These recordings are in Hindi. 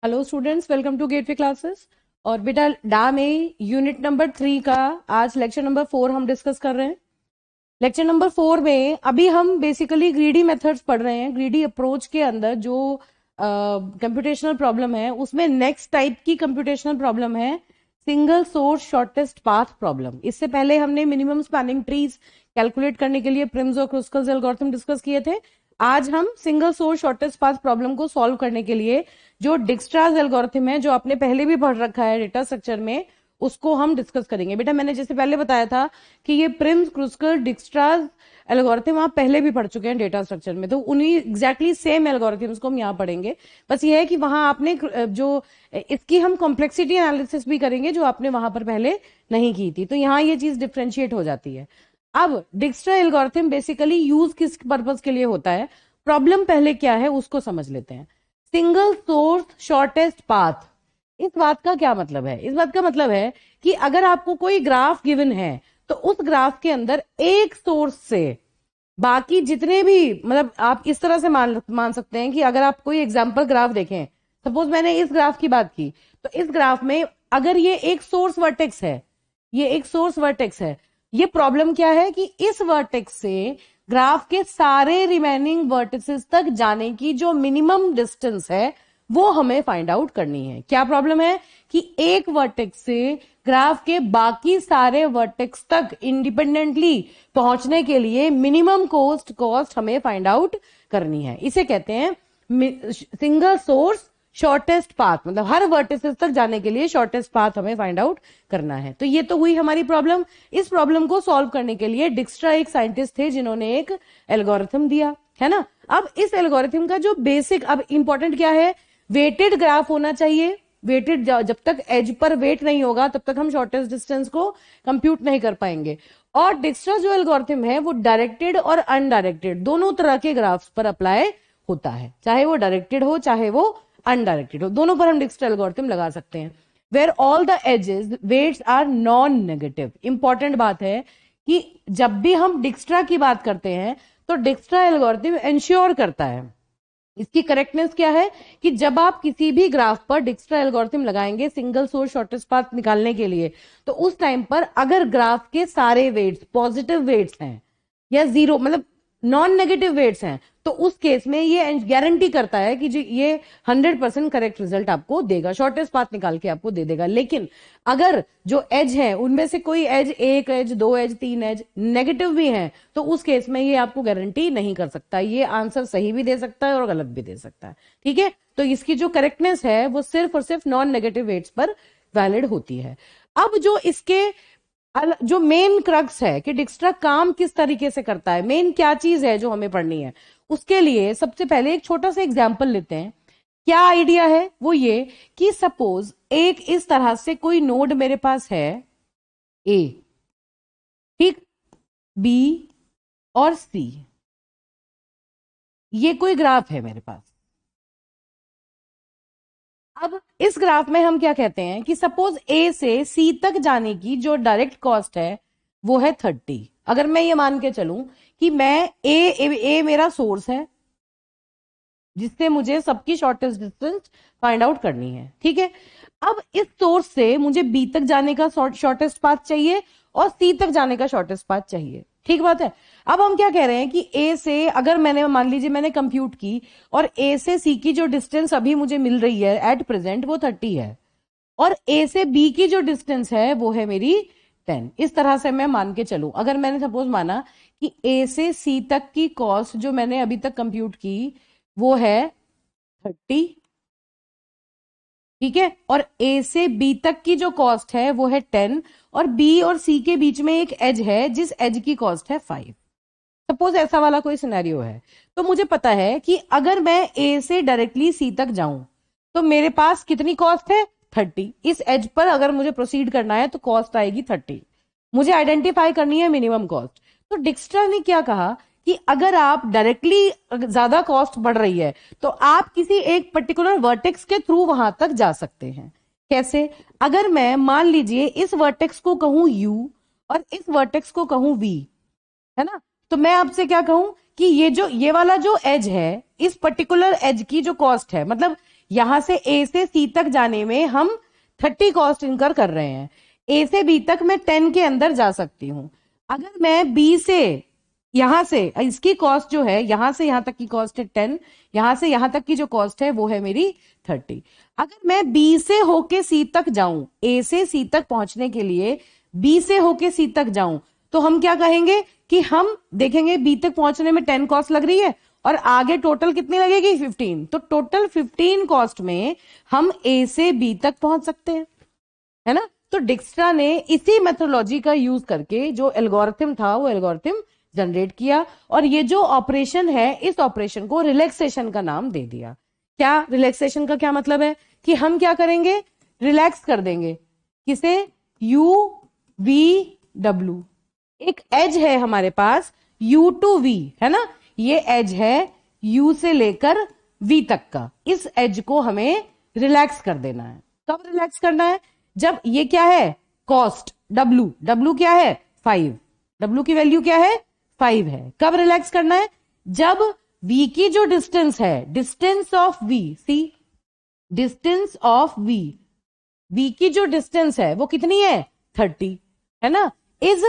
Hello students, welcome to Gateway Classes. और बेटा डा में यूनिट नंबर 3 का आज लेक्चर नंबर 4 हम डिस्कस कर रहे हैं। लेक्चर नंबर 4 में अभी हम बेसिकली ग्रीडी मेथड्स पढ़ रहे हैं। ग्रीडी अप्रोच के अंदर जो कंप्यूटेशनल प्रॉब्लम है उसमें नेक्स्ट टाइप की कंप्यूटेशनल प्रॉब्लम है single source shortest path problem. इससे पहले हमने मिनिमम स्पैनिंग ट्रीज कैलकुलेट करने के लिए प्रिम्स और क्रुस्कल्स एल्गोरिथम डिस्कस किए थे। आज हम single source shortest path problem को सॉल्व करने के लिए जो डिक्स्ट्राज एल्गोरिथम है, जो आपने पहले भी पढ़ रखा है डेटा स्ट्रक्चर में, उसको हम डिस्कस करेंगे। बेटा मैंने जैसे पहले बताया था कि ये प्रिम्स क्रुस्कल डिक्स्ट्राज एल्गोरिथम आप पहले भी पढ़ चुके हैं डेटा स्ट्रक्चर में, तो उन्हीं एग्जैक्टली सेम एल्गोरिथम्स को हम यहाँ पढ़ेंगे। बस ये है कि वहां आपने जो इसकी हम कॉम्प्लेक्सिटी एनालिसिस भी करेंगे जो आपने वहां पर पहले नहीं की थी, तो यहाँ ये चीज डिफ्रेंशिएट हो जाती है। अब डिक्स्ट्रा एल्गोरिथम बेसिकली यूज किस पर्पज के लिए होता है, प्रॉब्लम पहले क्या है उसको समझ लेते हैं। सिंगल सोर्स शॉर्टेस्ट पाथ, इस बात का क्या मतलब है? इस बात का मतलब है कि अगर आपको कोई ग्राफ गिवन है तो उस ग्राफ के अंदर एक सोर्स से बाकी जितने भी, मतलब आप इस तरह से मान सकते हैं कि अगर आप कोई एग्जांपल ग्राफ देखें, सपोज मैंने इस ग्राफ की बात की, तो इस ग्राफ में अगर ये एक सोर्स वर्टेक्स है, ये एक सोर्स वर्टेक्स है, ये प्रॉब्लम क्या है कि इस वर्टेक्स से ग्राफ के सारे रिमेनिंग वर्टिसेस तक जाने की जो मिनिमम डिस्टेंस है वो हमें फाइंड आउट करनी है। क्या प्रॉब्लम है कि एक वर्टेक्स से ग्राफ के बाकी सारे वर्टेक्स तक इंडिपेंडेंटली पहुंचने के लिए मिनिमम कॉस्ट हमें फाइंड आउट करनी है। इसे कहते हैं सिंगल सोर्स शॉर्टेस्ट पाथ, मतलब हर वर्टिसेस तक जाने के लिए शॉर्टेस्ट पाथ हमें फाइंड आउट करना है। तो ये तो हुई हमारी प्रॉब्लम। इस प्रॉब्लम को सॉल्व करने के लिए डिक्स्ट्रा एक साइंटिस्ट थे जिन्होंने एक एल्गोरिथम दिया, है ना। अब इस एल्गोरिथम का जो बेसिक, अब इंपॉर्टेंट क्या है, वेटेड ग्राफ होना चाहिए। वेटेड, जब तक एज पर वेट नहीं होगा तब तक हम शॉर्टेस्ट डिस्टेंस को कंप्यूट नहीं कर पाएंगे। और डिक्स्ट्रा जो एल्गोरिथम है वो डायरेक्टेड और अनडायरेक्टेड दोनों तरह के ग्राफ्स पर अप्लाई होता है, चाहे वो डायरेक्टेड हो चाहे वो अनडायरेक्टेड हो, दोनों पर हम डिक्स्ट्रा एल्गोरिथम लगा सकते हैं। Where all the edges weights are non negative. Important बात है कि जब भी हम डिक्स्ट्रा की बात करते हैं तो डिक्स्ट्रा एल्गोरिथम इंश्योर करता है, इसकी करेक्टनेस क्या है कि जब आप किसी भी ग्राफ पर डिक्स्ट्रा एल्गोरिथम लगाएंगे सिंगल सोर्स शॉर्टेस्ट पाथ निकालने के लिए, तो उस टाइम पर अगर ग्राफ के सारे वेट्स पॉजिटिव वेट्स हैं या जीरो, मतलब नॉन नेगेटिव वेट्स हैं, तो उस केस में ये गारंटी करता है कि ये 100% करेक्ट रिजल्ट आपको देगा, शॉर्टेस्ट पाथ निकाल के आपको दे देगा। लेकिन अगर जो एज है उनमें से कोई एज, एक एज, दो एज, तीन एज नेगेटिव भी हैं, तो उस केस में ये आपको गारंटी नहीं कर सकता। ये आंसर सही भी दे सकता है और गलत भी दे सकता है, ठीक है। तो इसकी जो करेक्टनेस है वो सिर्फ और सिर्फ नॉन नेगेटिव वेट्स पर वैलिड होती है। अब जो इसके जो मेन क्रक्स है कि डिक्स्ट्रा काम किस तरीके से करता है, मेन क्या चीज है जो हमें पढ़नी है, उसके लिए सबसे पहले एक छोटा सा एग्जाम्पल लेते हैं। क्या आइडिया है वो ये कि सपोज एक इस तरह से कोई नोड मेरे पास है ए, ठीक, बी और सी, ये कोई ग्राफ है मेरे पास। अब इस ग्राफ में हम क्या कहते हैं कि सपोज ए से सी तक जाने की जो डायरेक्ट कॉस्ट है वो है 30। अगर मैं ये मान के चलूं कि मैं ए मेरा सोर्स है जिससे मुझे सबकी शॉर्टेस्ट डिस्टेंस फाइंड आउट करनी है, ठीक है। अब इस सोर्स से मुझे बी तक जाने का शॉर्टेस्ट पाथ चाहिए और सी तक जाने का शॉर्टेस्ट पाथ चाहिए, ठीक बात है। अब हम क्या कह रहे हैं कि ए से, अगर मैंने मान लीजिए मैंने कंप्यूट की और ए से सी की जो डिस्टेंस अभी मुझे मिल रही है एट प्रेजेंट वो 30 है, और ए से बी की जो डिस्टेंस है वो है मेरी 10। इस तरह से मैं मान के चलूं, अगर मैंने सपोज माना कि ए से सी तक की कॉस्ट जो मैंने अभी तक कंप्यूट की वो है 30, ठीक है, और ए से बी तक की जो कॉस्ट है वो है 10, और बी और सी के बीच में एक एज है जिस एज की कॉस्ट है 5। सपोज ऐसा वाला कोई सिनेरियो है, तो मुझे पता है कि अगर मैं ए से डायरेक्टली सी तक जाऊं तो मेरे पास कितनी कॉस्ट है 30। इस एज पर अगर मुझे प्रोसीड करना है तो कॉस्ट आएगी 30। मुझे आइडेंटिफाई करनी है मिनिमम कॉस्ट। तो डिक्स्ट्रा ने क्या कहा कि अगर आप डायरेक्टली ज्यादा कॉस्ट बढ़ रही है तो आप किसी एक पर्टिकुलर वर्टेक्स के थ्रू वहां तक जा सकते हैं। कैसे? अगर मैं मान लीजिए इस वर्टेक्स को कहूं यू और इस वर्टेक्स को कहूं वी, है ना, तो मैं आपसे क्या कहूं कि ये वाला जो एज है, इस पर्टिकुलर एज की जो कॉस्ट है, मतलब यहां से ए से सी तक जाने में हम 30 कॉस्ट इनकर कर रहे हैं। ए से बी तक मैं 10 के अंदर जा सकती हूं। अगर मैं बी से यहां से, इसकी कॉस्ट जो है यहां से यहां तक की कॉस्ट है 10, यहां से यहां तक की जो कॉस्ट है वो है मेरी 30। अगर मैं बी से होके सी तक जाऊं, ए से सी तक पहुंचने के लिए बी से होके सी तक जाऊं, तो हम क्या कहेंगे कि हम देखेंगे बी तक पहुंचने में 10 कॉस्ट लग रही है और आगे टोटल कितनी लगेगी 15। तो टोटल 15 कॉस्ट में हम ए से बी तक पहुंच सकते हैं, है ना। तो डिक्स्ट्रा ने इसी मेथोडोलॉजी का यूज करके जो एल्गोरिथम था वो एल्गोरिथम जनरेट किया और ये जो ऑपरेशन है इस ऑपरेशन को रिलैक्सेशन का नाम दे दिया। क्या रिलैक्सेशन का क्या मतलब है कि हम क्या करेंगे, रिलैक्स कर देंगे किसे, यू वी डब्ल्यू। एक एज है हमारे पास यू टू वी, है ना, ये एज है यू से लेकर वी तक का, इस एज को हमें रिलैक्स कर देना है। कब रिलैक्स करना है, जब ये क्या है कॉस्ट डब्ल्यू, डब्ल्यू क्या है 5, डब्ल्यू की वैल्यू क्या है 5 है। कब रिलैक्स करना है, जब v की जो डिस्टेंस है, distance of v, see distance of v की जो डिस्टेंस है वो कितनी है 30, है ना, is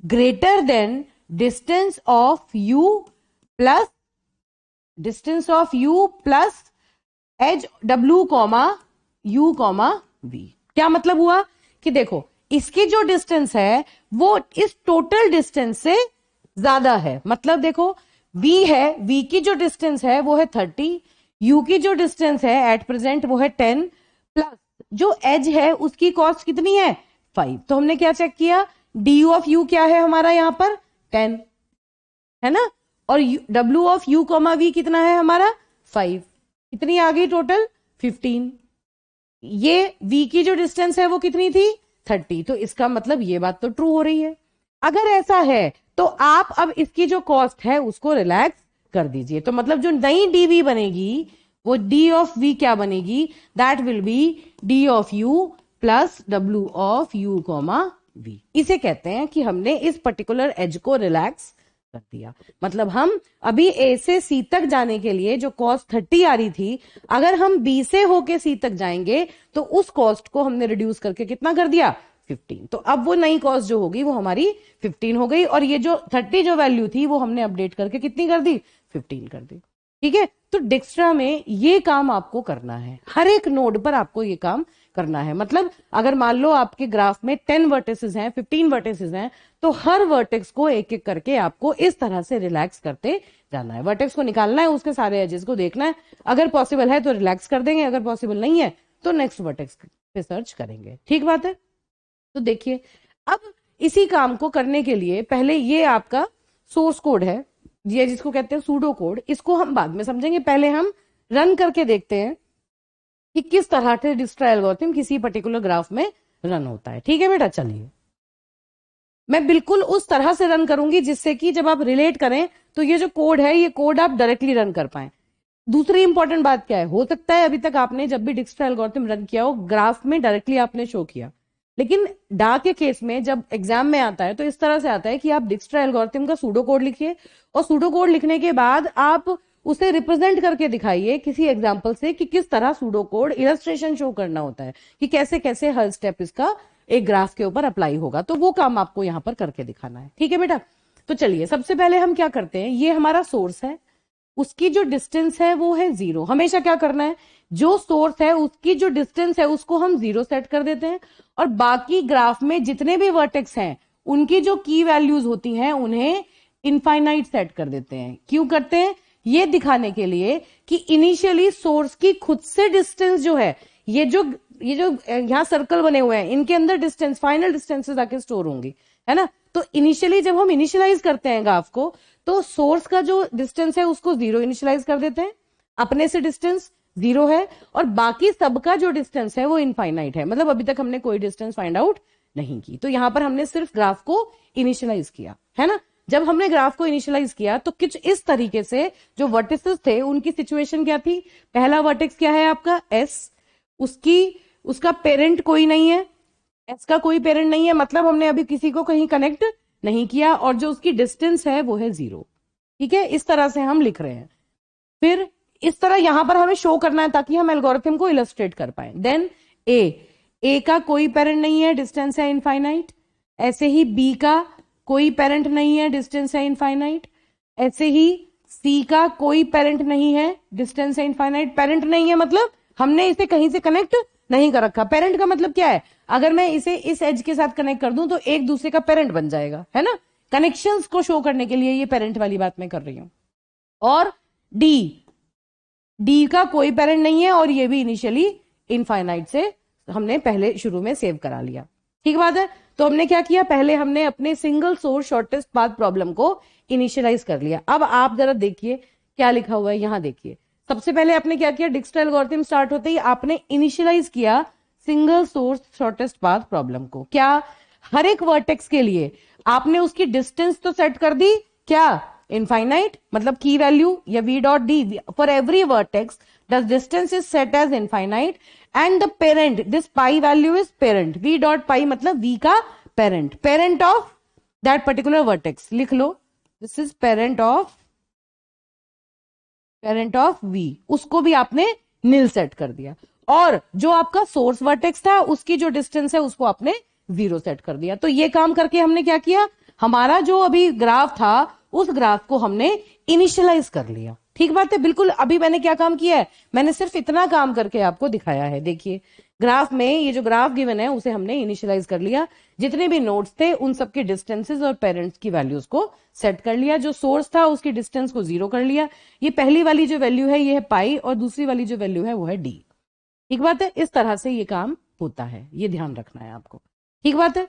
greater than distance of u plus distance of u plus edge w comma u comma v। क्या मतलब हुआ कि देखो इसकी जो डिस्टेंस है वो इस टोटल डिस्टेंस से ज्यादा है। मतलब देखो v है, v की जो डिस्टेंस है वो है 30, u की जो डिस्टेंस है एट प्रेजेंट वो है 10, प्लस जो एज है उसकी कॉस्ट कितनी है 5। तो हमने क्या चेक किया, du ऑफ u क्या है हमारा यहाँ पर 10, है ना, और w of u comma v कितना है हमारा 5, कितनी आ गई टोटल 15। ये v की जो डिस्टेंस है वो कितनी थी 30, तो इसका मतलब ये बात तो ट्रू हो रही है। अगर ऐसा है तो आप अब इसकी जो कॉस्ट है उसको रिलैक्स कर दीजिए। तो मतलब जो नई dv बनेगी वो d ऑफ v क्या बनेगी, that will be d of u plus w of u comma v। इसे कहते हैं कि हमने इस पर्टिकुलर एज को रिलैक्स कर दिया। मतलब हम अभी ए से सी तक जाने के लिए जो कॉस्ट 30 आ रही थी, अगर हम बी से होके सी तक जाएंगे तो उस कॉस्ट को हमने रिड्यूस करके कितना कर दिया 15। तो अब वो नई कॉस्ट जो होगी वो हमारी 15 हो गई और ये जो 30 जो वैल्यू थी वो हमने अपडेट करके कितनी कर दी 15 कर दी। ठीक है, तो डिक्स्ट्रा में ये काम आपको करना है, हर एक नोड पर आपको ये काम करना है। मतलब अगर मान लो आपके ग्राफ में 10 वर्टिसेस हैं, 15 वर्टिसेस हैं, तो हर वर्टेक्स को एक एक करके आपको इस तरह से रिलैक्स करते जाना है। वर्टेक्स को निकालना है, उसके सारे एजेस को देखना है, अगर पॉसिबल है तो रिलैक्स कर देंगे, अगर पॉसिबल नहीं है तो नेक्स्ट वर्टेक्स पे सर्च करेंगे। ठीक बात है। तो देखिए अब इसी काम को करने के लिए पहले ये आपका सोर्स कोड है, ये जिसको कहते हैं सूडो कोड, इसको हम बाद में समझेंगे। पहले हम रन करके देखते हैं कि किस तरह से डिक्स्ट्रा एल्गोरिथम किसी पर्टिकुलर ग्राफ में रन होता है। ठीक है बेटा, चलिए मैं बिल्कुल उस तरह से रन करूंगी जिससे कि जब आप रिलेट करें तो ये जो कोड है ये कोड आप डायरेक्टली रन कर पाए। दूसरी इंपॉर्टेंट बात क्या है, हो सकता है अभी तक आपने जब भी डिक्स्ट्रा एल्गोरिथम रन किया हो ग्राफ में डायरेक्टली आपने शो किया, लेकिन डा के केस में जब एग्जाम में आता है तो इस तरह से आता है कि आप डिक्स्ट्रा एल्गोरिथम का सूडो कोड लिखिए और सूडो कोड लिखने के बाद आप उसे रिप्रेजेंट करके दिखाइए किसी एग्जाम्पल से कि किस तरह सूडो कोड इलस्ट्रेशन शो करना होता है, कि कैसे कैसे हर स्टेप इसका एक ग्राफ के ऊपर अप्लाई होगा। तो वो काम आपको यहां पर करके दिखाना है। ठीक है बेटा, तो चलिए सबसे पहले हम क्या करते हैं, ये हमारा सोर्स है, उसकी जो डिस्टेंस है वो है 0। हमेशा क्या करना है, जो सोर्स है उसकी जो डिस्टेंस है उसको हम 0 सेट कर देते हैं और बाकी ग्राफ में जितने भी वर्टेक्स हैं उनकी जो की वैल्यूज होती हैं उन्हें इनफाइनाइट सेट कर देते हैं। क्यों करते हैं, ये दिखाने के लिए कि इनिशियली सोर्स की खुद से डिस्टेंस जो है, ये जो यहाँ सर्कल बने हुए हैं इनके अंदर डिस्टेंस, फाइनल डिस्टेंसेस आके स्टोर होंगी, है ना। तो इनिशियली जब हम इनिशियलाइज करते हैं ग्राफ को तो सोर्स का जो डिस्टेंस है उसको 0 इनिशियलाइज कर देते हैं, अपने से डिस्टेंस 0 है और बाकी सबका जो डिस्टेंस है वो इनफाइनाइट है। मतलब अभी तक हमने कोई डिस्टेंस फाइंड आउट नहीं की, तो यहां पर हमने सिर्फ ग्राफ को इनिशियलाइज किया, है ना। जब हमने ग्राफ को इनिशियलाइज किया तो कुछ इस तरीके से जो वर्टिसेस थे उनकी सिचुएशन क्या थी, पहला वर्टेक्स क्या है आपका एस, उसका पेरेंट कोई नहीं है, एस का कोई पेरेंट नहीं है, मतलब हमने अभी किसी को कहीं कनेक्ट नहीं किया और जो उसकी डिस्टेंस है वो है 0। ठीक है, इस तरह से हम लिख रहे हैं। फिर इस तरह यहां पर हमें शो करना है ताकि हम एल्गोरिथम को इलस्ट्रेट कर पाए। देन ए का कोई पेरेंट नहीं है, डिस्टेंस है इनफाइनाइट। ऐसे ही बी का कोई पेरेंट नहीं है, डिस्टेंस है इनफाइनाइट। ऐसे ही सी का कोई पेरेंट नहीं है, डिस्टेंस है इनफाइनाइट। पेरेंट नहीं है मतलब हमने इसे कहीं से कनेक्ट नहीं कर रखा। पेरेंट का मतलब क्या है, अगर मैं इसे इस एज के साथ कनेक्ट कर दूं तो एक दूसरे का पेरेंट बन जाएगा, है ना। कनेक्शंस को शो करने के लिए ये पेरेंट वाली बात मैं कर रही हूं। और डी का कोई पेरेंट नहीं है और ये भी इनिशियली इनफाइनाइट से हमने पहले शुरू में सेव करा लिया। ठीक बात है। तो हमने क्या किया, पहले हमने अपने single source shortest path problem को इनिशियलाइज कर लिया। अब आप जरा देखिए क्या लिखा हुआ है, यहां देखिए। सबसे पहले आपने क्या किया, डिक्स्ट्रा एल्गोरिथम स्टार्ट होते ही आपने इनिशियलाइज किया single source shortest path problem को। क्या, हर एक वर्टेक्स के लिए आपने उसकी डिस्टेंस तो सेट कर दी, क्या, इनफाइनाइट, मतलब की वैल्यू या v dot D for every vertex the distance is set as infinite and the parent, this pi value is parent, v dot pi मतलब v का parent of that particular vertex. लिख लो, this is parent of v। उसको भी आपने नील सेट कर दिया। और जो आपका सोर्स वर्टेक्स था उसकी जो डिस्टेंस है उसको आपने 0 सेट कर दिया। तो ये काम करके हमने क्या किया, हमारा जो अभी ग्राफ था उस ग्राफ को हमने इनिशियलाइज कर लिया। ठीक बात है, बिल्कुल। अभी मैंने क्या काम किया है, मैंने सिर्फ इतना काम करके आपको दिखाया है। देखिए ग्राफ में ये जो ग्राफ गिवन है उसे हमने इनिशियलाइज कर लिया। जितने भी नोड्स थे उन सबके डिस्टेंसेस और पेरेंट्स की वैल्यूज को सेट कर लिया। जो सोर्स था उसकी डिस्टेंस को 0 कर लिया। ये पहली वाली जो वैल्यू है ये है पाई और दूसरी वाली जो वैल्यू है वो है डी। ठीक बात है, इस तरह से ये काम होता है, ये ध्यान रखना है आपको। ठीक बात है।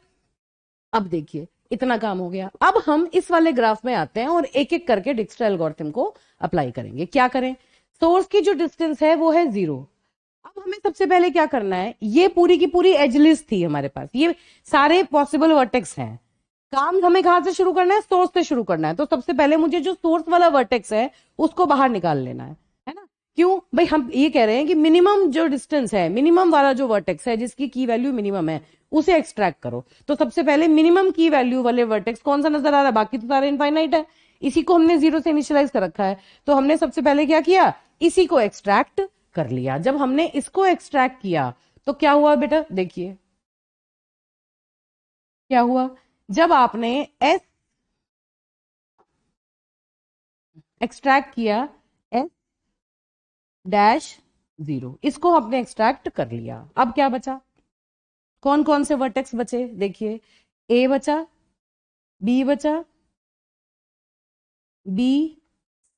अब देखिए इतना काम हो गया। अब हम इस वाले ग्राफ में आते हैं और एक एक करके डिक्स्ट्रा एल्गोरिथम को अप्लाई करेंगे। क्या करें, सोर्स की जो डिस्टेंस है वो है 0। अब हमें सबसे पहले क्या करना है, ये पूरी की पूरी एज लिस्ट थी हमारे पास, ये सारे पॉसिबल वर्टेक्स हैं। काम हमें कहां से शुरू करना है, सोर्स से शुरू करना है। तो सबसे पहले मुझे जो सोर्स वाला वर्टेक्स है उसको बाहर निकाल लेना है ना। क्यों भाई, हम ये कह रहे हैं कि मिनिमम जो डिस्टेंस है, मिनिमम वाला जो वर्टेक्स है जिसकी की वैल्यू मिनिमम है उसे एक्सट्रैक्ट करो। तो सबसे पहले मिनिमम की वैल्यू वाले वर्टेक्स कौन सा नजर आ रहा है, बाकी तो सारे इनफाइनाइट है, इसी को हमने 0 से इनिशियलाइज कर रखा है। तो हमने सबसे पहले क्या किया, इसी को एक्सट्रैक्ट कर लिया। जब हमने इसको एक्सट्रैक्ट किया तो क्या हुआ बेटा, देखिए क्या हुआ। जब आपने एस एक्सट्रैक्ट किया एस डैश 0, इसको हमने एक्सट्रैक्ट कर लिया। अब क्या बचा, कौन कौन से वर्टेक्स बचे, देखिए ए बचा, बी बचा, बी,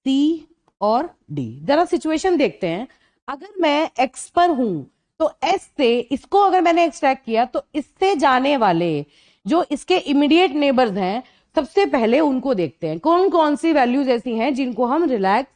सी और डी। जरा सिचुएशन देखते हैं। अगर मैं एक्स पर हूं तो एस से इसको अगर मैंने एक्सट्रैक्ट किया तो इससे जाने वाले जो इसके इमीडिएट नेबर्स हैं सबसे पहले उनको देखते हैं कौन कौन सी वैल्यूज ऐसी हैं जिनको हम रिलैक्स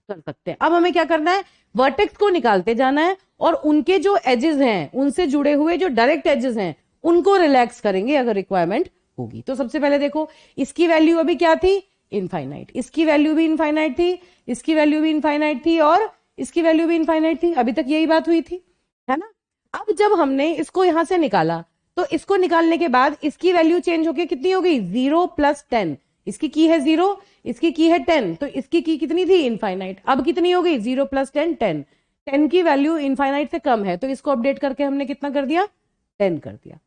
कर सकते हैं। अब हमें क्या करना है, वर्टेक्स को निकालते जाना है और उनके जो एजेस हैं, उनसे जुड़े हुए जो डायरेक्ट एजेस हैं उनको रिलैक्स करेंगे अगर रिक्वायरमेंट होगी। तो सबसे पहले देखो इसकी वैल्यू अभी क्या थी, इनफाइनाइट, इसकी वैल्यू भी इनफाइनाइट थी, इसकी वैल्यू भी इनफाइनाइट थी और इसकी वैल्यू भी इनफाइनाइट थी। अभी तक यही बात हुई थी, है ना। अब जब हमने इसको यहां से निकाला तो इसको निकालने के बाद इसकी वैल्यू चेंज होकर कितनी हो गई, 0 + 10। इसकी की है 0, इसकी की है 10, तो इसकी की कितनी थी, इनफाइनाइट। अब कितनी हो गई, 0 + 10 10। 10 की वैल्यू इनफाइनाइट से कम है तो इसको अपडेट करके हमने कितना कर दिया, 10 कर दिया।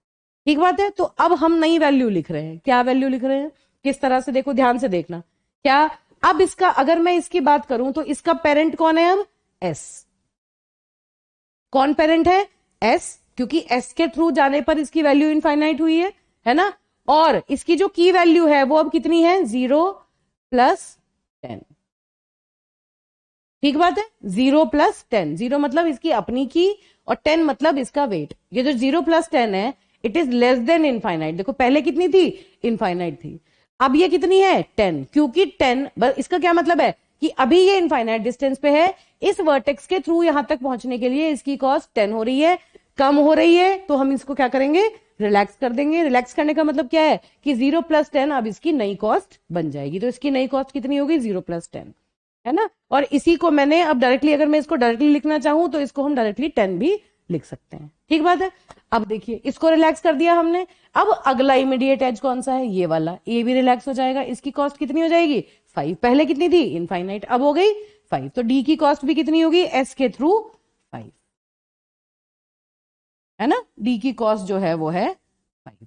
ठीक बात है। तो अब हम नई वैल्यू लिख रहे हैं। क्या वैल्यू लिख रहे हैं, किस तरह से, देखो ध्यान से देखना। क्या, अब इसका अगर मैं इसकी बात करूं तो इसका पेरेंट कौन है, अब एस। कौन पेरेंट है, एस, क्योंकि एस के थ्रू जाने पर इसकी वैल्यू इनफाइनाइट हुई है ना। और इसकी जो की वैल्यू है वो अब कितनी है, 0 + 10। ठीक बात है, 0 + 10। 0 मतलब इसकी अपनी की और 10 मतलब इसका वेट। ये जो 0 + 10 है it is less than infinite. देखो पहले कितनी थी, इनफाइनाइट थी, अब ये कितनी है, 10। क्योंकि 10, इसका क्या मतलब है कि अभी ये इनफाइनाइट डिस्टेंस पे है, इस वर्टेक्स के थ्रू यहां तक पहुंचने के लिए इसकी कॉस्ट 10 हो रही है, कम हो रही है। तो हम इसको क्या करेंगे, रिलैक्स कर देंगे। रिलैक्स करने का मतलब क्या है कि 0 + 10 अब इसकी नई कॉस्ट बन जाएगी। तो इसकी नई कॉस्ट कितनी होगी, 0 + 10, है ना। और इसी को मैंने अब डायरेक्टली, अगर मैं इसको डायरेक्टली लिखना चाहूं तो इसको हम डायरेक्टली 10 भी लिख सकते हैं। ठीक बात है। अब देखिए इसको रिलैक्स कर दिया हमने। अब अगला इमीडिएट एज कौन सा है, ये वाला, ये भी रिलैक्स हो जाएगा। इसकी कॉस्ट कितनी हो जाएगी, 5। पहले कितनी थी, इनफाइनाइट, अब हो गई 5, तो डी की कॉस्ट भी कितनी होगी, एस के थ्रू 5, है ना, डी की कॉस्ट जो है वो है 5।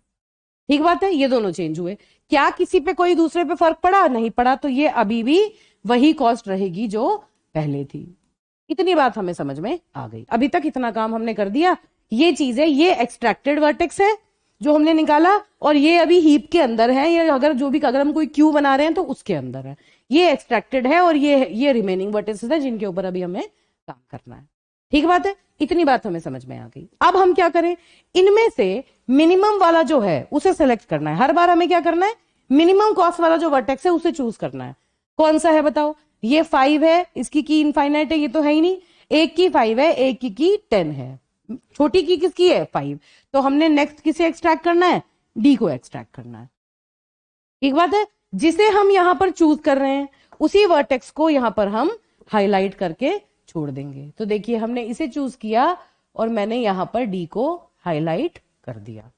ठीक बात है, ये दोनों चेंज हुए, क्या किसी पे कोई दूसरे पे फर्क पड़ा, नहीं पड़ा, तो ये अभी भी वही कॉस्ट रहेगी जो पहले थी। इतनी बात हमें समझ में आ गई, अभी तक इतना काम हमने कर दिया। ये चीज है, ये एक्सट्रैक्टेड वर्टेक्स है जो हमने निकाला, और ये अभी हीप के अंदर है, ये अगर हम कोई क्यू बना रहे हैं तो उसके अंदर है, ये एक्सट्रैक्टेड है, और ये रिमेनिंग वर्टेक्सेस है जिनके ऊपर अभी हमें काम करना है। ठीक बात है, इतनी बात हमें समझ में आ गई। अब हम क्या करें, इनमें से मिनिमम वाला जो है उसे सेलेक्ट करना है। हर बार हमें क्या करना है, मिनिमम कॉस्ट वाला जो वर्टेक्स है उसे चूज करना है। कौन सा है बताओ, ये 5 है, इसकी की इनफाइनाइट है, ये तो है ही नहीं, एक की 5 है, एक की 10 है, छोटी की किसकी है 5, तो हमने नेक्स्ट किसे एक्सट्रैक्ट करना है, डी को एक्सट्रैक्ट करना है। ठीक बात है, जिसे हम यहां पर चूज कर रहे हैं उसी वर्टेक्स को यहां पर हम हाईलाइट करके छोड़ देंगे। तो देखिए हमने इसे चूज किया और मैंने यहां पर डी को हाईलाइट कर दिया।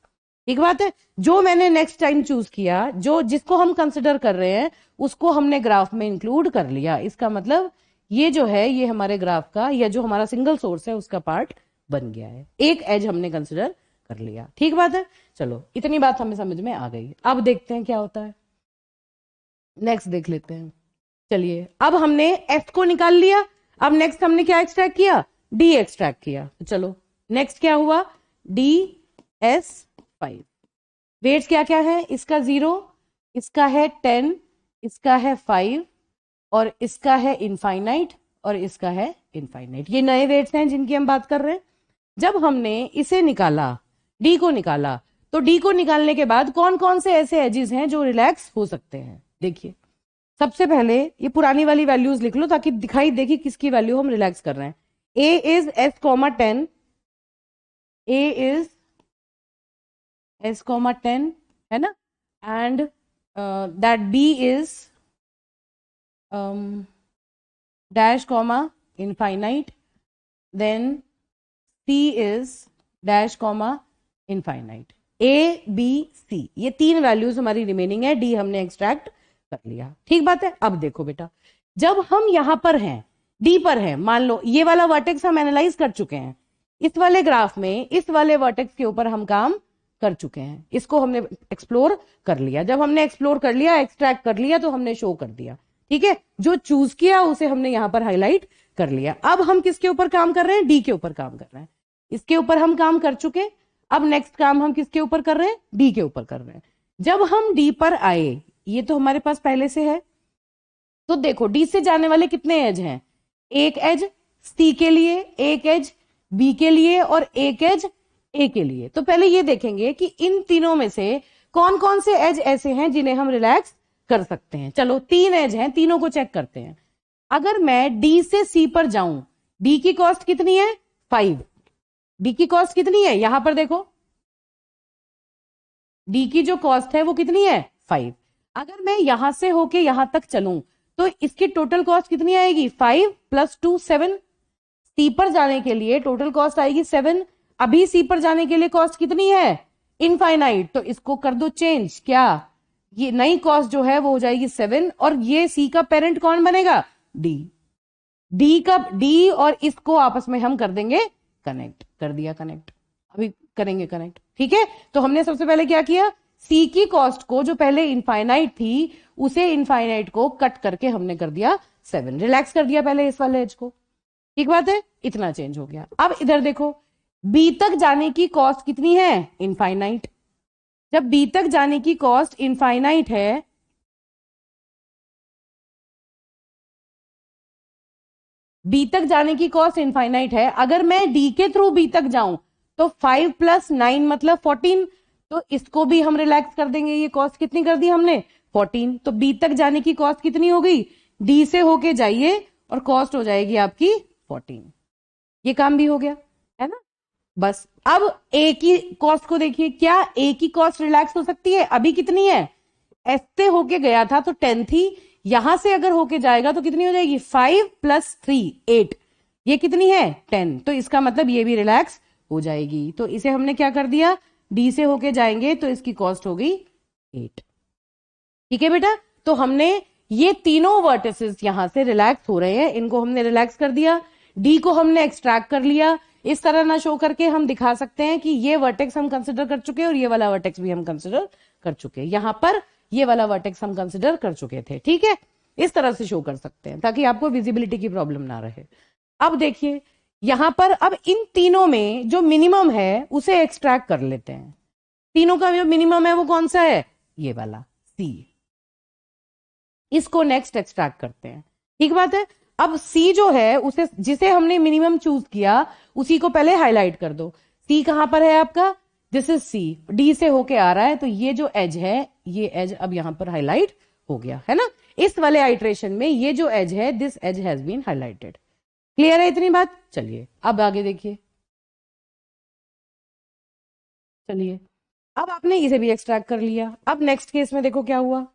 ठीक बात है, जो मैंने नेक्स्ट टाइम चूज किया, जो जिसको हम कंसिडर कर रहे हैं उसको हमने ग्राफ में इंक्लूड कर लिया। इसका मतलब ये जो है ये हमारे ग्राफ का, या जो हमारा सिंगल सोर्स है उसका पार्ट बन गया है, एक एज हमने कंसिडर कर लिया। ठीक बात है, चलो इतनी बात हमें समझ में आ गई। अब देखते हैं क्या होता है, नेक्स्ट देख लेते हैं। चलिए, अब हमने एफ को निकाल लिया, अब नेक्स्ट हमने क्या एक्सट्रैक्ट किया, डी एक्सट्रैक्ट किया। तो चलो नेक्स्ट क्या हुआ, डी एस 5, वेट्स क्या क्या है, इसका 0, इसका है 10, इसका है 5, और इसका है इनफाइनाइट, और इसका है इनफाइनाइट। ये नए वेट्स हैं जिनकी हम बात कर रहे हैं। जब हमने इसे निकाला, डी को निकाला, तो डी को निकालने के बाद कौन कौन से ऐसे एजेस हैं जो रिलैक्स हो सकते हैं। देखिए सबसे पहले ये पुरानी वाली वैल्यूज लिख लो ताकि दिखाई दे कि किसकी वैल्यू हम रिलैक्स कर रहे हैं। A is S comma 10, A is S comma 10, है ना, and that B is dash comma infinite, then C is dash comma infinite. A B C, ये 3 वैल्यूज हमारी रिमेनिंग है, डी हमने एक्सट्रैक्ट कर लिया। ठीक बात है, अब देखो बेटा, जब हम यहां पर हैं, डी पर हैं, मान लो ये वाला वर्टेक्स हम एनालाइज कर चुके हैं, इस वाले ग्राफ में इस वाले वर्टेक्स के ऊपर हम काम कर चुके हैं, इसको हमने एक्सप्लोर कर लिया। जब हमने एक्सप्लोर कर लिया, एक्सट्रैक्ट कर लिया, तो हमने शो कर दिया। ठीक है, जो चूज किया उसे हमने यहां पर हाईलाइट कर लिया। अब हम किसके ऊपर काम कर रहे हैं, डी के ऊपर काम कर रहे हैं। इसके ऊपर हम काम कर चुके, अब नेक्स्ट काम हम किसके ऊपर कर रहे हैं, डी के ऊपर कर रहे हैं। जब हम डी पर आए, ये तो हमारे पास पहले से है, तो देखो डी से जाने वाले कितने एज हैं, एक एज सी के लिए, एक एज बी के लिए, और एक एज ए के लिए। तो पहले ये देखेंगे कि इन तीनों में से कौन कौन से एज ऐसे हैं जिन्हें हम रिलैक्स कर सकते हैं। चलो 3 एज हैं, तीनों को चेक करते हैं। अगर मैं डी से सी पर जाऊं, डी की कॉस्ट कितनी है 5, डी की कॉस्ट कितनी है, यहां पर देखो डी की जो कॉस्ट है वो कितनी है 5। अगर मैं यहां से होके यहां तक चलूं तो इसकी टोटल कॉस्ट कितनी आएगी, 5 + 2 7। सी पर जाने के लिए टोटल कॉस्ट आएगी 7। अभी सी पर जाने के लिए कॉस्ट कितनी है, इनफाइनाइट, तो इसको कर दो चेंज, क्या ये नई कॉस्ट जो है वो हो जाएगी 7, और ये सी का पेरेंट कौन बनेगा, डी। डी और इसको आपस में हम कर देंगे कनेक्ट, कर दिया कनेक्ट, अभी करेंगे कनेक्ट। ठीक है, तो हमने सबसे पहले क्या किया, सी की कॉस्ट को जो पहले इनफाइनाइट थी उसे इनफाइनाइट को कट करके हमने कर दिया 7, रिलैक्स कर दिया पहले इस वाले एज को। ठीक बात है, इतना चेंज हो गया। अब इधर देखो, बी तक जाने की कॉस्ट कितनी है, इनफाइनाइट। जब बी तक जाने की कॉस्ट इनफाइनाइट है, बी तक जाने की कॉस्ट इनफाइनाइट है, अगर मैं डी के थ्रू बी तक जाऊं तो 5 + 9 मतलब 14, तो इसको भी हम रिलैक्स कर देंगे। ये कॉस्ट कितनी कर दी हमने, 14। तो बी तक जाने की कॉस्ट कितनी हो गई, डी से होके जाइए और कॉस्ट हो जाएगी आपकी 14। ये काम भी हो गया, है ना। बस अब ए की कॉस्ट को देखिए, क्या ए की कॉस्ट रिलैक्स हो सकती है, अभी कितनी है, एस से होके गया था तो 10 थी, यहां से अगर होके जाएगा तो कितनी हो जाएगी, 5 + 3 8, ये कितनी है 10। तो इसका मतलब ये भी रिलैक्स हो जाएगी। तो इसे हमने क्या कर दिया, डी से होके जाएंगे तो इसकी कॉस्ट हो गई 8। ठीक है बेटा, तो हमने ये तीनों वर्टिसेस यहां से रिलैक्स हो रहे हैं, इनको हमने रिलैक्स कर दिया, डी को हमने एक्सट्रैक्ट कर लिया। इस तरह ना शो करके हम दिखा सकते हैं कि ये वर्टेक्स हम कंसिडर कर चुके और ये वाला वर्टेक्स भी हम कंसिडर कर चुके, यहां पर ये वाला वर्टेक्स हम कंसिडर कर चुके थे। ठीक है, इस तरह से शो कर सकते हैं ताकि आपको विजिबिलिटी की प्रॉब्लम ना रहे। अब देखिए यहां पर, अब इन तीनों में जो मिनिमम है उसे एक्सट्रैक्ट कर लेते हैं। तीनों का जो मिनिमम है वो कौन सा है, ये वाला सी, इसको नेक्स्ट एक्सट्रैक्ट करते हैं। ठीक बात है। अब सी जो है उसे, जिसे हमने मिनिमम चूज किया उसी को पहले हाईलाइट कर दो। सी कहां पर है आपका, दिस इज सी, डी से होके आ रहा है, तो ये जो एज है ये एज अब यहां पर हाईलाइट हो गया है ना। इस वाले आइट्रेशन में ये जो एज है, this edge has been highlighted. Clear है इतनी बात। चलिए अब आगे देखिए, चलिए अब आपने इसे भी एक्सट्रैक्ट कर लिया। अब नेक्स्ट केस में देखो क्या हुआ,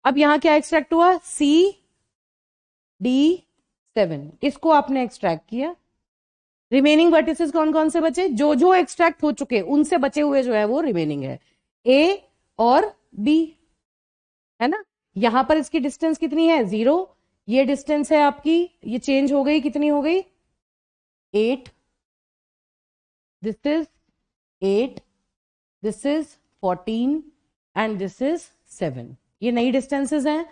अब यहां क्या एक्सट्रैक्ट हुआ, CD7, इसको आपने एक्सट्रैक्ट किया। रिमेनिंग वर्टिसेस कौन कौन से बचे, जो जो एक्सट्रैक्ट हो चुके उनसे बचे हुए जो है वो रिमेनिंग है, A और B, है ना। यहां पर इसकी डिस्टेंस कितनी है, 0, ये डिस्टेंस है आपकी, ये चेंज हो गई, कितनी हो गई, 8, this is 8, this is 14 and this is 7, ये नई डिस्टेंसेस हैं।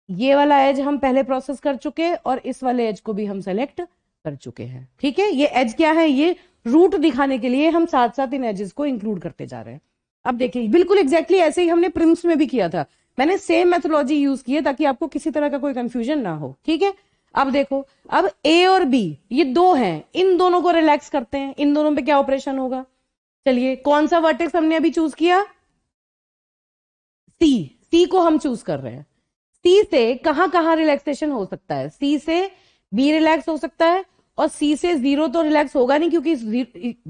ये वाला एज हम पहले प्रोसेस कर चुके और इस वाले एज को भी हम सेलेक्ट कर चुके हैं। ठीक है, ये एज क्या है, ये रूट दिखाने के लिए हम साथ साथ इन एजेस को इंक्लूड करते जा रहे हैं। अब देखिए बिल्कुल एग्जैक्टली ऐसे ही हमने प्रिम्स में भी किया था, मैंने सेम मेथोलॉजी यूज की है ताकि आपको किसी तरह का कोई कंफ्यूजन ना हो। ठीक है, अब देखो, अब ए और बी ये दो हैं, इन दोनों को रिलैक्स करते हैं, इन दोनों पे क्या ऑपरेशन होगा। चलिए कौन सा वर्टेक्स हमने अभी चूज किया, सी को हम चूज कर रहे हैं। सी से कहां कहां रिलैक्सेशन हो सकता है, सी से बी रिलैक्स हो सकता है और सी से 0 तो रिलैक्स होगा नहीं, क्योंकि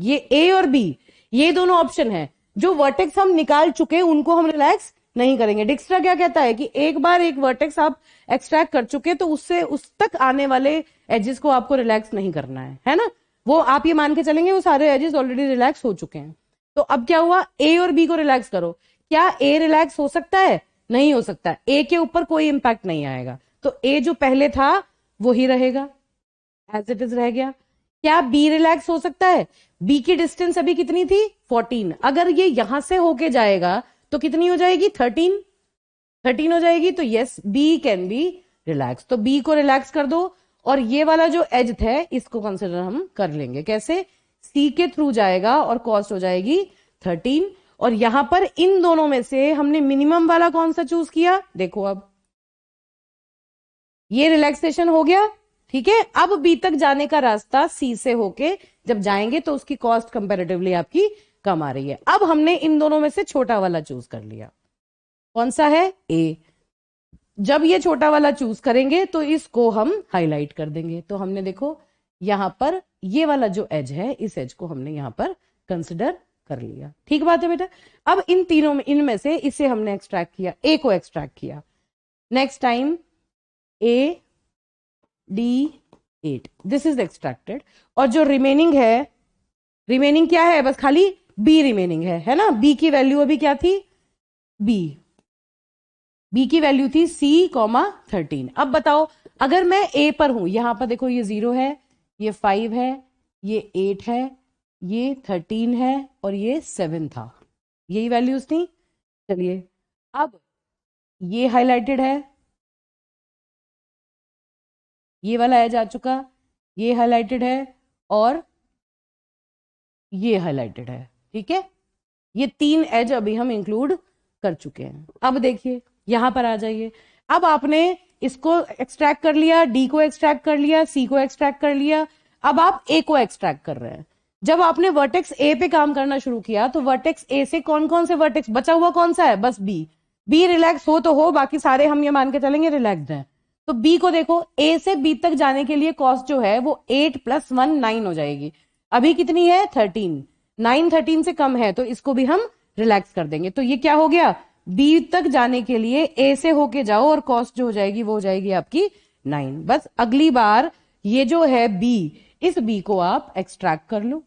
ये ए और बी ये दोनों ऑप्शन है, जो वर्टेक्स हम निकाल चुके उनको हम रिलैक्स नहीं करेंगे। डिक्स्ट्रा क्या कहता है कि एक बार एक वर्टेक्स आप एक्सट्रैक्ट कर चुके तो उससे उस तक आने वाले एजेस को आपको रिलैक्स नहीं करना है ना। वो आप ये मान के चलेंगे वो सारे एजेस ऑलरेडी रिलैक्स हो चुके हैं। तो अब क्या हुआ, ए और बी को रिलैक्स करो, क्या ए रिलैक्स हो सकता है, नहीं हो सकता, ए के ऊपर कोई इंपैक्ट नहीं आएगा, तो ए जो पहले था वो ही रहेगा, एज इट इज रह गया। क्या बी रिलैक्स हो सकता है, बी की डिस्टेंस अभी कितनी थी 14, अगर ये यहां से होके जाएगा तो कितनी हो जाएगी 13 हो जाएगी, तो yes B can be relax, तो बी को रिलैक्स कर दो और ये वाला जो एज है इसको कंसिडर हम कर लेंगे, कैसे, सी के थ्रू जाएगा और कॉस्ट हो जाएगी 13, और यहां पर इन दोनों में से हमने मिनिमम वाला कौन सा चूज किया, देखो अब ये रिलैक्सेशन हो गया। ठीक है, अब बी तक जाने का रास्ता सी से होके जब जाएंगे तो उसकी कॉस्ट कंपैरेटिवली आपकी कम आ रही है। अब हमने इन दोनों में से छोटा वाला चूज कर लिया, कौन सा है, ए। जब ये छोटा वाला चूज करेंगे तो इसको हम हाईलाइट कर देंगे, तो हमने देखो यहां पर ये वाला जो एज है इस एज को हमने यहां पर कंसिडर कर लिया। ठीक बात है बेटा। अब इन तीनों में, इनमें से इसे हमने एक्सट्रैक्ट किया, ए को एक्सट्रैक्ट किया, next time A D8, this is extracted, और जो रिमेनिंग है, रिमेनिंग क्या है, बस खाली B रिमेनिंग है ना। B की वैल्यू अभी क्या थी, B की वैल्यू थी C,13। अब बताओ अगर मैं A पर हूं, यहां पर देखो ये 0 है, ये 5 है, ये 8 है, ये 13 है और ये 7 था, यही वैल्यूज थी। चलिए अब ये हाईलाइटेड है, ये वाला एज आ चुका, ये हाईलाइटेड है और ये हाईलाइटेड है। ठीक है, ये 3 एज अभी हम इंक्लूड कर चुके हैं। अब देखिए यहां पर आ जाइए, अब आपने इसको एक्सट्रैक्ट कर लिया, डी को एक्सट्रैक्ट कर लिया, सी को एक्सट्रैक्ट कर लिया, अब आप ए को एक्सट्रैक्ट कर रहे हैं। जब आपने वर्टेक्स ए पे काम करना शुरू किया तो वर्टेक्स ए से कौन कौन से वर्टेक्स, बचा हुआ कौन सा है, बस बी रिलैक्स हो तो हो, बाकी सारे हम ये मान के चलेंगे रिलैक्स्ड हैं। तो बी को देखो, ए से बी तक जाने के लिए कॉस्ट जो है वो 8 + 1 9 हो जाएगी, अभी कितनी है 13, 9 13 से कम है तो इसको भी हम रिलैक्स कर देंगे। तो ये क्या हो गया, बी तक जाने के लिए ए से होके जाओ और कॉस्ट जो हो जाएगी वो हो जाएगी आपकी 9। बस अगली बार ये जो है बी, इस बी को आप एक्सट्रैक्ट कर लो,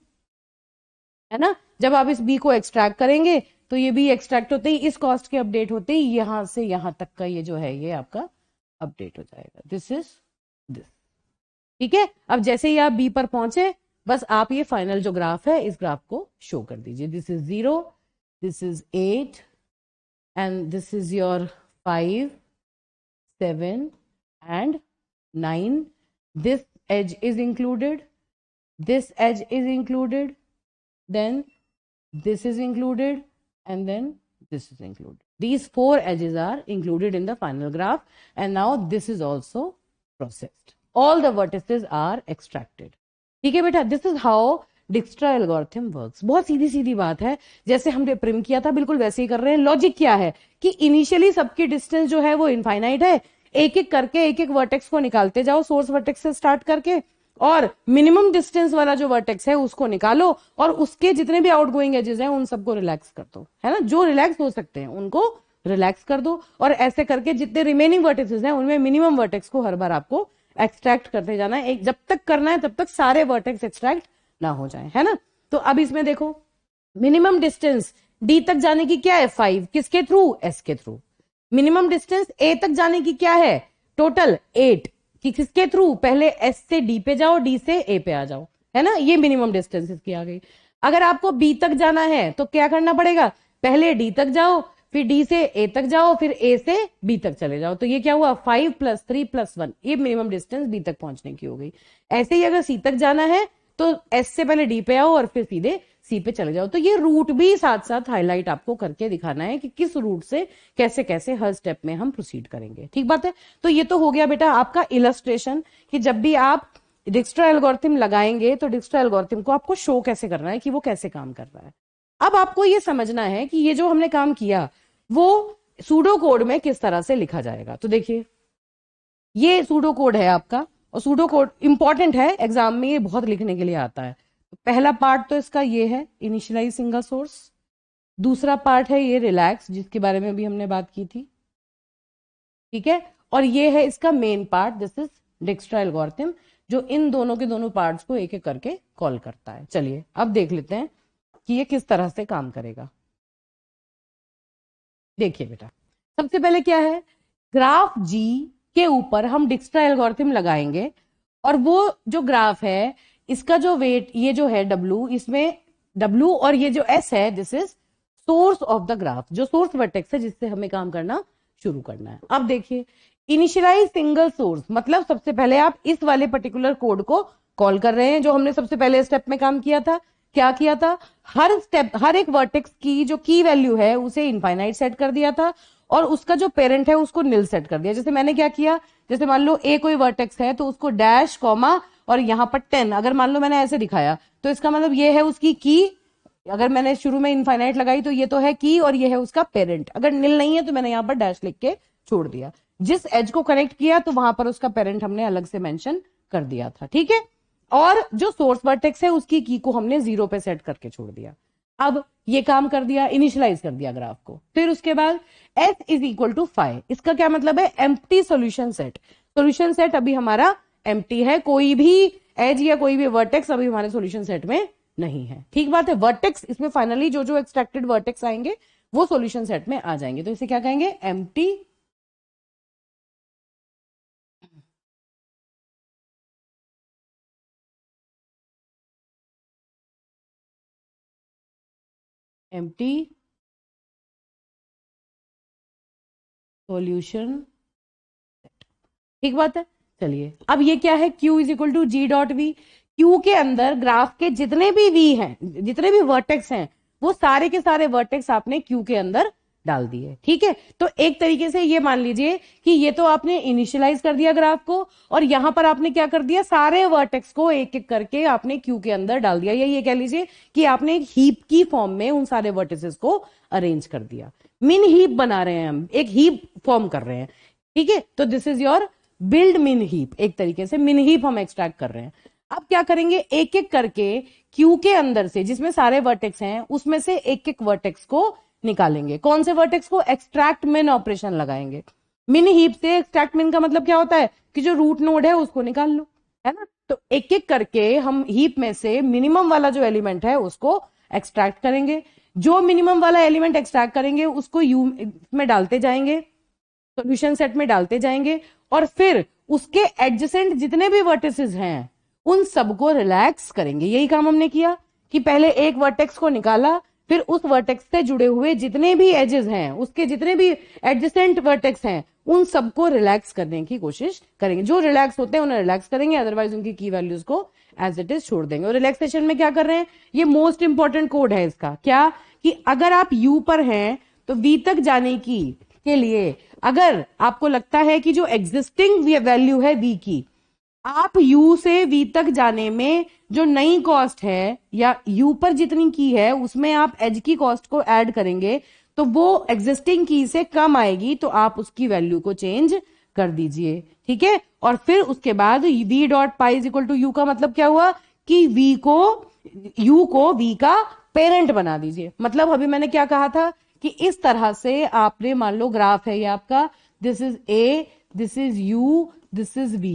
है ना। जब आप इस बी को एक्सट्रैक्ट करेंगे तो ये भी एक्सट्रैक्ट होते ही, इस कॉस्ट के अपडेट होते ही यहां से यहां तक का ये जो है ये आपका अपडेट हो जाएगा। This is this. ठीक है, अब जैसे ही आप बी पर पहुंचे, बस आप ये फाइनल जो ग्राफ है इस ग्राफ को शो कर दीजिए। This is 0, this is 8 and this is your 5, 7 and 9. This edge is included, this edge is included, then this is included, and then this is included. These 4 edges are included in the final graph, and now this is also processed. All the vertices are extracted. ठीक है बेटा, this is how Dijkstra algorithm works. बहुत सीधी सीधी बात है, जैसे हमने प्रिम किया था बिल्कुल वैसे ही कर रहे हैं। लॉजिक क्या है कि इनिशियली सबकी डिस्टेंस जो है वो इनफाइनाइट है, एक एक करके एक एक वर्टेक्स को निकालते जाओ, सोर्स वर्टेक्स से स्टार्ट करके, और मिनिमम डिस्टेंस वाला जो वर्टेक्स है उसको निकालो, और उसके जितने भी आउटगोइंग एजेस हैं उन सबको रिलैक्स कर दो, है ना। जो रिलैक्स हो सकते हैं उनको रिलैक्स कर दो, और ऐसे करके जितने रिमेनिंग वर्टेक्सेस हैं उनमें मिनिमम वर्टेक्स को हर बार आपको एक्सट्रैक्ट करते जाना है। एक जब तक करना है तब तक सारे वर्टेक्स एक्सट्रैक्ट ना हो जाए, है ना। तो अब इसमें देखो, मिनिमम डिस्टेंस डी तक जाने की क्या है 5, किसके थ्रू, एस के थ्रू। मिनिमम डिस्टेंस ए तक जाने की क्या है टोटल 8, कि किसके थ्रू, पहले एस से डी पे जाओ, डी से ए पे आ जाओ, है ना। ये मिनिमम डिस्टेंस इसकी आ गई। अगर आपको बी तक जाना है तो क्या करना पड़ेगा, पहले डी तक जाओ, फिर डी से ए तक जाओ, फिर ए से बी तक चले जाओ। तो ये क्या हुआ 5 + 3 + 1, ये मिनिमम डिस्टेंस बी तक पहुंचने की हो गई। ऐसे ही अगर सी तक जाना है तो एस से पहले डी पे आओ और फिर सीधे सी पे चले जाओ। तो ये रूट भी साथ साथ हाईलाइट आपको करके दिखाना है कि किस रूट से कैसे कैसे हर स्टेप में हम प्रोसीड करेंगे। ठीक बात है। तो ये तो हो गया बेटा आपका इलस्ट्रेशन कि जब भी आप डिक्स्ट्रा एल्गोरिथम लगाएंगे तो डिक्स्ट्रा एल्गोरिथम को आपको शो कैसे करना है कि वो कैसे काम कर रहा है। अब आपको ये समझना है कि ये जो हमने काम किया वो सूडो कोड में किस तरह से लिखा जाएगा। तो देखिए, ये सूडो कोड है आपका, और सूडो कोड इंपॉर्टेंट है, एग्जाम में ये बहुत लिखने के लिए आता है। पहला पार्ट तो इसका ये है इनिशियलाइज सिंगल सोर्स, दूसरा पार्ट है ये रिलैक्स जिसके बारे में भी हमने बात की थी, ठीक है, और ये है इसका main part, this is Dijkstra algorithm, जो इन दोनों के दोनों पार्ट्स को एक एक करके कॉल करता है। चलिए अब देख लेते हैं कि ये किस तरह से काम करेगा। देखिए बेटा, सबसे पहले क्या है, ग्राफ जी के ऊपर हम डिक्स्ट्रा एल्गोरिथम लगाएंगे, और वो जो ग्राफ है इसका जो वेट ये जो है W, इसमें W और ये जो S है this is source of the graph, जो सोर्स वर्टेक्स है जिससे हमें काम करना शुरू करना है। अब देखिए, इनिशियलाइज सिंगल सोर्स मतलब सबसे पहले आप इस वाले पर्टिकुलर कोड को कॉल कर रहे हैं जो हमने सबसे पहले स्टेप में काम किया था। क्या किया था, हर स्टेप हर एक वर्टेक्स की जो की वैल्यू है उसे इनफाइनाइट सेट कर दिया था, और उसका जो पेरेंट है उसको निल सेट कर दिया। जैसे मैंने क्या किया, जैसे मान लो ए कोई वर्टेक्स है तो उसको डैश कॉमा और यहां पर 10, अगर मान लो मैंने ऐसे दिखाया तो इसका मतलब ये है उसकी की, अगर मैंने शुरू में इनफाइनाइट लगाई तो ये तो है की और ये है उसका पेरेंट। अगर निल नहीं है तो मैंने यहाँ पर डैश लिख के छोड़ दिया। जिस एज को कनेक्ट किया तो वहां पर उसका पेरेंट हमने अलग से मेंशन कर दिया था, ठीक है। और जो सोर्स वर्टेक्स है उसकी की को हमने 0 पे सेट करके छोड़ दिया। अब ये काम कर दिया, इनिशियलाइज कर दिया ग्राफ को। फिर उसके बाद S = 5, इसका क्या मतलब है, empty solution set. Solution set अभी हमारा एम्प्टी है, कोई भी एज या कोई भी वर्टेक्स अभी हमारे सॉल्यूशन सेट में नहीं है। ठीक बात है, वर्टेक्स इसमें फाइनली जो जो एक्सट्रैक्टेड वर्टेक्स आएंगे वो सॉल्यूशन सेट में आ जाएंगे। तो इसे क्या कहेंगे, एम्प्टी सॉल्यूशन सेट। ठीक बात है। चलिए अब ये क्या है, Q = G.V। Q के अंदर ग्राफ के जितने भी V हैं, जितने भी वर्टेक्स हैं, वो सारे के सारे वर्टेक्स आपने Q के अंदर डाल दिए। ठीक है, तो एक तरीके से ये मान लीजिए कि ये तो आपने इनिशियलाइज कर दिया ग्राफ को, और यहां पर आपने क्या कर दिया, सारे वर्टेक्स को एक एक करके आपने Q के अंदर डाल दिया, या ये कह लीजिए कि आपने एक हीप की फॉर्म में उन सारे वर्टिसेस को अरेंज कर दिया। मिन हीप बना रहे हैं हम, एक हीप फॉर्म कर रहे हैं, ठीक है। तो दिस इज योर बिल्ड मिन हीप, एक तरीके से मिन हीप हम एक्सट्रैक्ट कर रहे हैं। अब क्या करेंगे, एक एक करके क्यू के अंदर से जिसमें सारे वर्टेक्स हैं उसमें से एक एक वर्टेक्स को निकालेंगे। कौन से वर्टेक्स को, एक्सट्रैक्ट मिन ऑपरेशन लगाएंगे। मिन हीप से एक्सट्रैक्ट मिन का मतलब क्या होता है कि जो रूट नोड है उसको निकाल लो, है ना। तो एक एक करके हम हीप में से मिनिमम वाला जो एलिमेंट है उसको एक्सट्रैक्ट करेंगे। जो मिनिमम वाला एलिमेंट एक्सट्रैक्ट करेंगे उसको यू में डालते जाएंगे, सॉल्यूशन सेट में डालते जाएंगे, और फिर उसके एडजेसेंट जितने भी वर्टिसेस हैं उन सबको रिलैक्स करेंगे। यही काम हमने किया कि पहले एक वर्टेक्स को निकाला, फिर उस वर्टेक्स से जुड़े हुए जितने भी एजेस हैं, उसके जितने भी एडजेसेंट वर्टेक्स हैं, उन सबको रिलैक्स करने की कोशिश करेंगे। जो रिलैक्स होते हैं उन्हें रिलैक्स करेंगे, अदरवाइज उनकी की वैल्यूज को एज इट इज छोड़ देंगे। और रिलैक्सेशन में क्या कर रहे हैं, ये मोस्ट इंपॉर्टेंट कोड है इसका, क्या कि अगर आप यू पर हैं तो वी तक जाने की के लिए अगर आपको लगता है कि जो एग्जिस्टिंग वैल्यू है वी की, आप यू से वी तक जाने में जो नई कॉस्ट है या यू पर जितनी की है उसमें आप एज की कॉस्ट को ऐड करेंगे तो वो एग्जिस्टिंग की से कम आएगी, तो आप उसकी वैल्यू को चेंज कर दीजिए। ठीक है, और फिर उसके बाद v dot pi is equal to u का मतलब क्या हुआ कि यू को v का पेरेंट बना दीजिए। मतलब अभी मैंने क्या कहा था कि इस तरह से आपने, मान लो ग्राफ है ये आपका, this is a, this is you, this is v,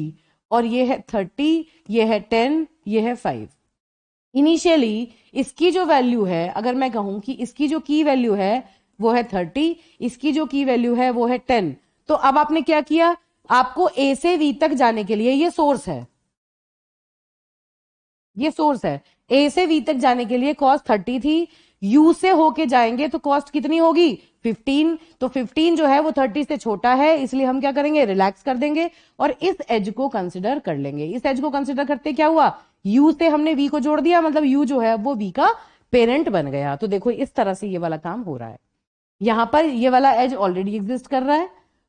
और ये है 30, ये है 10, ये है 5। इनिशियली इसकी जो वैल्यू है, अगर मैं कहूं कि इसकी जो की वैल्यू है वो है 30, इसकी जो की वैल्यू है वो है 10, तो अब आपने क्या किया, आपको ए से वी तक जाने के लिए, ये सोर्स है, ये सोर्स है, ए से वी तक जाने के लिए कॉस्ट 30 थी, यू से होके जाएंगे तो कॉस्ट कितनी होगी 15, तो 15 जो है वो 30 से छोटा है, इसलिए हम क्या करेंगे, रिलैक्स कर देंगे और इस एज को कंसिडर कर लेंगे। इस एज को कंसिडर करते क्या हुआ, यू से हमने वी को जोड़ दिया, मतलब यू जो है वो वी का पेरेंट बन गया। तो देखो इस तरह से ये वाला काम हो रहा है, यहां पर ये वाला एज ऑलरेडी एग्जिस्ट कर रहा है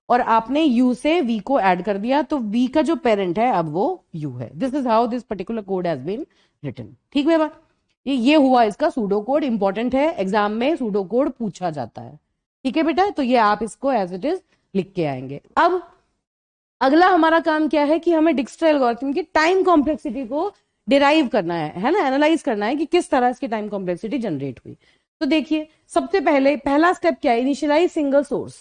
और आपने यू से वी को ऐड कर दिया, तो वी का जो पेरेंट है अब वो यू है। This is how this particular code has been written. ठीक है, ये हुआ इसका सूडो कोड, इंपॉर्टेंट है, एग्जाम में सूडो कोड पूछा जाता है। ठीक है बेटा, तो ये आप इसको एज इट इज लिख के आएंगे। अब अगला हमारा काम क्या है कि हमें डिक्स्ट्रा एल्गोरिथम की टाइम कॉम्प्लेक्सिटी को डिराइव करना है ना, एनालाइज करना है कि किस तरह इसकी टाइम कॉम्प्लेक्सिटी जनरेट हुई। तो देखिए सबसे पहले पहला स्टेप क्या है, इनिशियलाइज सिंगल सोर्स।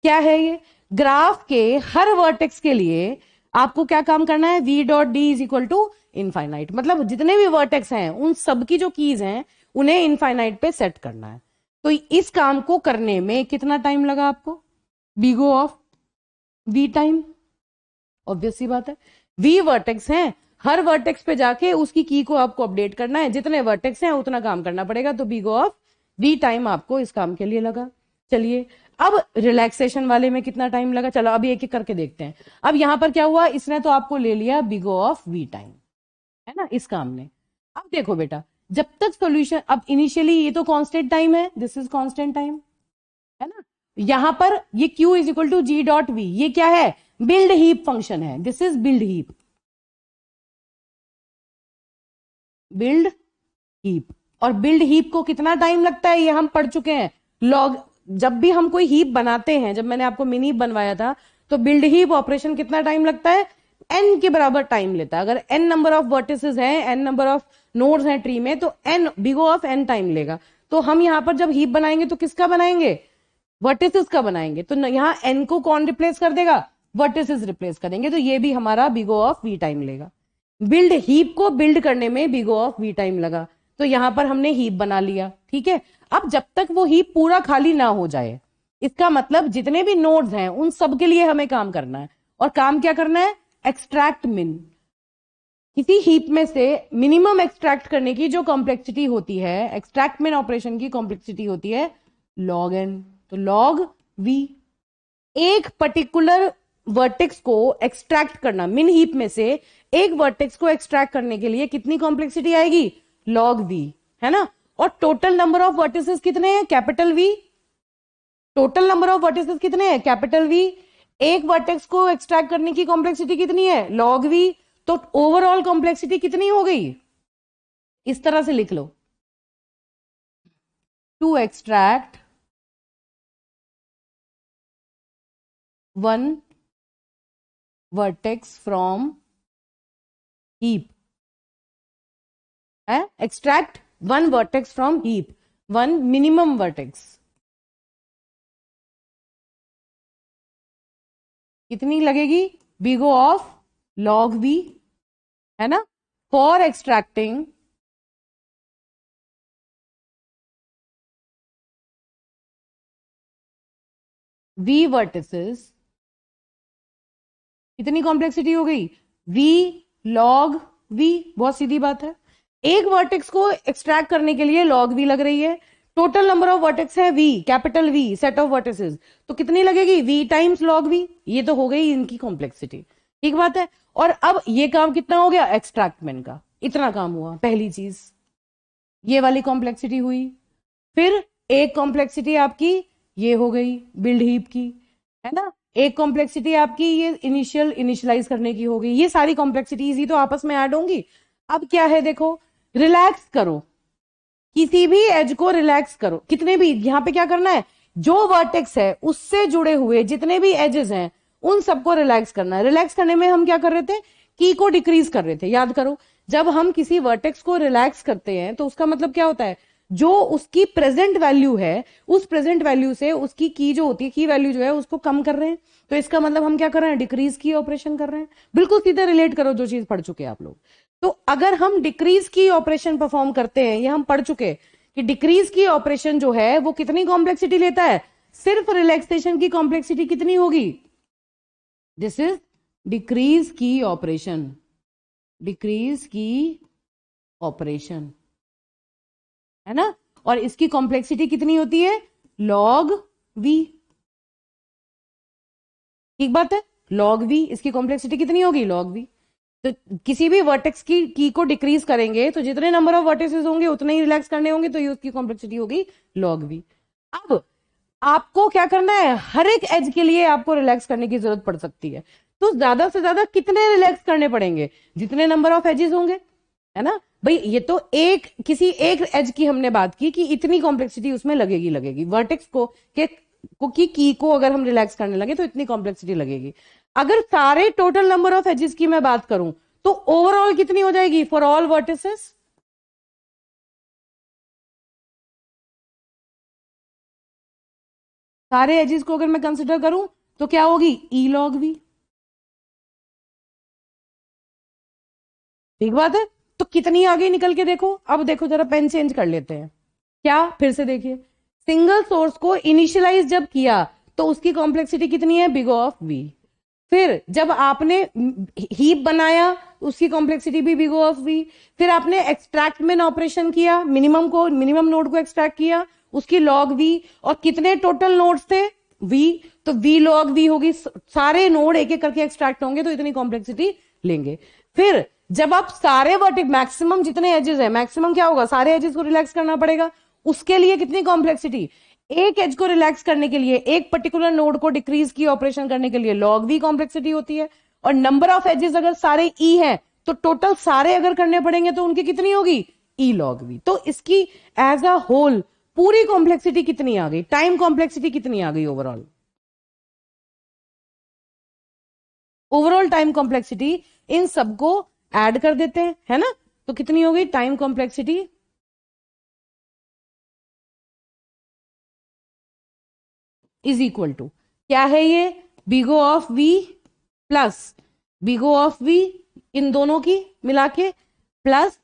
क्या है ये, ग्राफ के हर वर्टेक्स के लिए आपको क्या काम करना है, v dot D is equal to infinite, मतलब जितने भी वर्टेक्स हैं उन सबकी जो कीज हैं उन्हें इनफाइनाइट पे सेट करना है। तो इस काम को करने में कितना टाइम लगा आपको, बीगो ऑफ v टाइम, ऑब्वियस सी बात है, v वर्टेक्स हैं, हर वर्टेक्स पे जाके उसकी की को आपको अपडेट करना है, जितने वर्टेक्स हैं उतना काम करना पड़ेगा, तो बीगो ऑफ v टाइम आपको इस काम के लिए लगा। चलिए अब रिलैक्सेशन वाले में कितना टाइम लगा, चलो अभी एक एक करके देखते हैं। अब यहां पर क्या हुआ, इसने तो आपको ले लिया बिगो ऑफ वी टाइम, है ना, इस काम ने। अब देखो बेटा, जब तक सॉल्यूशन, अब इनिशियली ये तो कांस्टेंट टाइम है, दिस इज कांस्टेंट टाइम, है ना, यहां पर ये q is equal to G dot V, ये क्या है, बिल्ड हीप फंक्शन है, this is build heap, build heap. और बिल्ड हीप को कितना टाइम लगता है ये हम पढ़ चुके हैं, लॉग, जब भी हम कोई हीप बनाते हैं, जब मैंने आपको मिनी हीप बनवाया था तो बिल्ड हीप ऑपरेशन कितना टाइम लगता है, n के बराबर टाइम लेता है। अगर n नंबर ऑफ वर्टिसेस हैं, n नंबर ऑफ नोड्स हैं ट्री में, तो n big O of n time लेगा। तो हम यहां पर जब हीप बनाएंगे तो किसका बनाएंगे, वर्टिसेस का बनाएंगे, तो यहाँ n को कौन रिप्लेस कर देगा, वर्टिसेस रिप्लेस करेंगे, तो ये भी हमारा बिगो ऑफ वी टाइम लेगा। बिल्ड हीप को बिल्ड करने में बिगो ऑफ वी टाइम लगा, तो यहां पर हमने हीप बना लिया। ठीक है, अब जब तक वो हीप पूरा खाली ना हो जाए, इसका मतलब जितने भी नोड्स हैं उन सब के लिए हमें काम करना है, और काम क्या करना है, एक्सट्रैक्ट मिन। किसी हीप में से मिनिमम एक्सट्रैक्ट करने की जो कॉम्प्लेक्सिटी होती है, एक्सट्रैक्ट मिन ऑपरेशन की कॉम्प्लेक्सिटी होती है लॉग एन, तो लॉग वी। एक पर्टिकुलर वर्टेक्स को एक्सट्रैक्ट करना, मिन हीप में से एक वर्टेक्स को एक्सट्रैक्ट करने के लिए कितनी कॉम्प्लेक्सिटी आएगी, लॉग वी, है ना। और टोटल नंबर ऑफ वर्टिसेस कितने हैं, capital V, total number of vertices कितने हैं, कैपिटल वी। एक वर्टेक्स को एक्सट्रैक्ट करने की कॉम्प्लेक्सिटी कितनी है, लॉग वी, तो ओवरऑल कॉम्प्लेक्सिटी कितनी हो गई, इस तरह से लिख लो, to extract one vertex from heap, है, extract one vertex from heap, one minimum vertex, कितनी लगेगी, बिगो ऑफ लॉग वी, है ना, फॉर एक्सट्रैक्टिंग वी वर्टिसेस, कितनी कॉम्प्लेक्सिटी हो गई, वी लॉग वी, बहुत सीधी बात है। एक वर्टेक्स को एक्सट्रैक्ट करने के लिए लॉग वी लग रही है, टोटल नंबर ऑफ वर्टेक्स है V, capital V, set of vertices, तो कितनी लगेगी, वी टाइम्स लॉग वी। ये तो हो गई इनकी कॉम्प्लेक्सिटी, ठीक बात है। और अब ये काम कितना हो गया, एक्सट्रैक्टमेंट का इतना काम हुआ, पहली चीज ये वाली कॉम्प्लेक्सिटी हुई। फिर एक कॉम्प्लेक्सिटी आपकी ये हो गई बिल्ड हीप की, है ना, एक कॉम्प्लेक्सिटी आपकी ये इनिशियलाइज करने की हो गई। ये सारी कॉम्प्लेक्सिटीज ही तो आपस में ऐड होंगी। अब क्या है देखो, रिलैक्स करो, किसी भी एज को रिलैक्स करो, कितने भी, यहां पे क्या करना है, जो वर्टेक्स है उससे जुड़े हुए जितने भी एजेस हैं उन सबको रिलैक्स करना है। रिलैक्स करने में हम क्या कर रहे थे, की को डिक्रीज कर रहे थे, याद करो। जब हम किसी वर्टेक्स को रिलैक्स करते हैं तो उसका मतलब क्या होता है, जो उसकी प्रेजेंट वैल्यू है उस प्रेजेंट वैल्यू से उसकी की जो होती है, की वैल्यू जो है उसको कम कर रहे हैं। तो इसका मतलब हम क्या कर रहे हैं, डिक्रीज की ऑपरेशन कर रहे हैं। बिल्कुल सीधे रिलेट करो जो चीज पढ़ चुके हैं आप लोग। तो अगर हम डिक्रीज की ऑपरेशन परफॉर्म करते हैं, ये हम पढ़ चुके कि डिक्रीज की ऑपरेशन जो है वो कितनी कॉम्प्लेक्सिटी लेता है, सिर्फ रिलैक्सेशन की कॉम्प्लेक्सिटी कितनी होगी, दिस इज डिक्रीज की ऑपरेशन, डिक्रीज की ऑपरेशन, है ना। और इसकी कॉम्प्लेक्सिटी कितनी होती है, लॉग वी, ठीक बात है, लॉग वी, इसकी कॉम्प्लेक्सिटी कितनी होगी, लॉग वी। तो किसी भी वर्टेक्स की को डिक्रीज करेंगे तो जितने नंबर ऑफ वर्टेक्सेस होंगे उतने ही रिलैक्स करने होंगे, तो ये उसकी कॉम्प्लेक्सिटी होगी लॉग वी। अब आपको क्या करना है, हर एक एज के लिए आपको रिलैक्स करने की जरूरत पड़ सकती है, तो ज्यादा से ज्यादा कितने रिलैक्स करने पड़ेंगे, जितने नंबर ऑफ एजेस होंगे, है ना भाई। ये तो एक किसी एक एज की हमने बात की कि इतनी कॉम्प्लेक्सिटी उसमें लगेगी लगेगी, वर्टेक्स को की को अगर हम रिलैक्स करने लगे तो इतनी कॉम्प्लेक्सिटी लगेगी। अगर सारे टोटल नंबर ऑफ एजेस की मैं बात करूं तो ओवरऑल कितनी हो जाएगी, फॉर ऑल वर्टिसेस, सारे एजेस को अगर मैं कंसिडर करूं तो क्या होगी, ई लॉग वी, ठीक बात है। तो कितनी आगे निकल के देखो, अब देखो जरा पेन चेंज कर लेते हैं, क्या फिर से देखिए, सिंगल सोर्स को इनिशियलाइज जब किया तो उसकी कॉम्प्लेक्सिटी कितनी है, बिग ऑफ वी। फिर जब आपने हीप बनाया उसकी कॉम्प्लेक्सिटी भी बिग ऑफ वी। फिर आपने एक्सट्रैक्टमेंट ऑपरेशन किया, मिनिमम नोड को एक्सट्रैक्ट किया, उसकी लॉग वी। और कितने टोटल नोड्स थे, वी, तो वी लॉग वी होगी, सारे नोड एक एक करके एक्सट्रैक्ट होंगे तो इतनी कॉम्प्लेक्सिटी लेंगे। फिर जब आप सारे वर्टिक मैक्सिमम जितने एजेस है, मैक्सिमम क्या होगा, सारे एजेस को रिलैक्स करना पड़ेगा, उसके लिए कितनी कॉम्प्लेक्सिटी, एक एज को रिलैक्स करने के लिए, एक पर्टिकुलर नोड को डिक्रीज की ऑपरेशन करने के लिए लॉग वी कॉम्प्लेक्सिटी होती है। और नंबर ऑफ एजेस अगर सारे ई है तो टोटल सारे अगर करने पड़ेंगे तो उनकी कितनी होगी, ई लॉग वी। तो इसकी एज अ होल पूरी कॉम्प्लेक्सिटी कितनी आ गई, टाइम कॉम्प्लेक्सिटी कितनी आ गई ओवरऑल, ओवरऑल टाइम कॉम्प्लेक्सिटी इन सबको ऐड कर देते हैं, है ना। तो कितनी हो गई time complexity, is equal to क्या है ये, big O of V plus big O of V, इन दोनों की मिला के, plus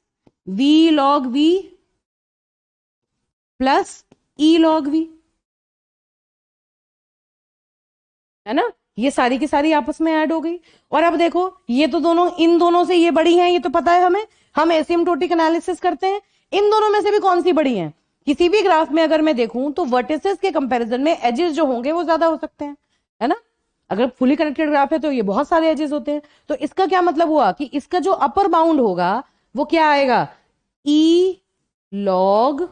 V log V plus E log V, है ना। ये सारी की सारी आपस में ऐड हो गई। और अब देखो ये तो दोनों, इन दोनों से ये बड़ी हैं, ये तो पता है हमें, हम एसिम्प्टोटिक एनालिसिस करते हैं। इन दोनों में से भी कौन सी बड़ी हैं, किसी भी ग्राफ में अगर मैं देखूं तो वर्टिसेस के कंपैरिजन में एजेस जो होंगे वो ज्यादा हो सकते हैं, है ना। अगर फुली कनेक्टेड ग्राफ है तो ये बहुत सारे एजेस होते हैं। तो इसका क्या मतलब हुआ कि इसका जो अपर बाउंड होगा वो क्या आएगा, E log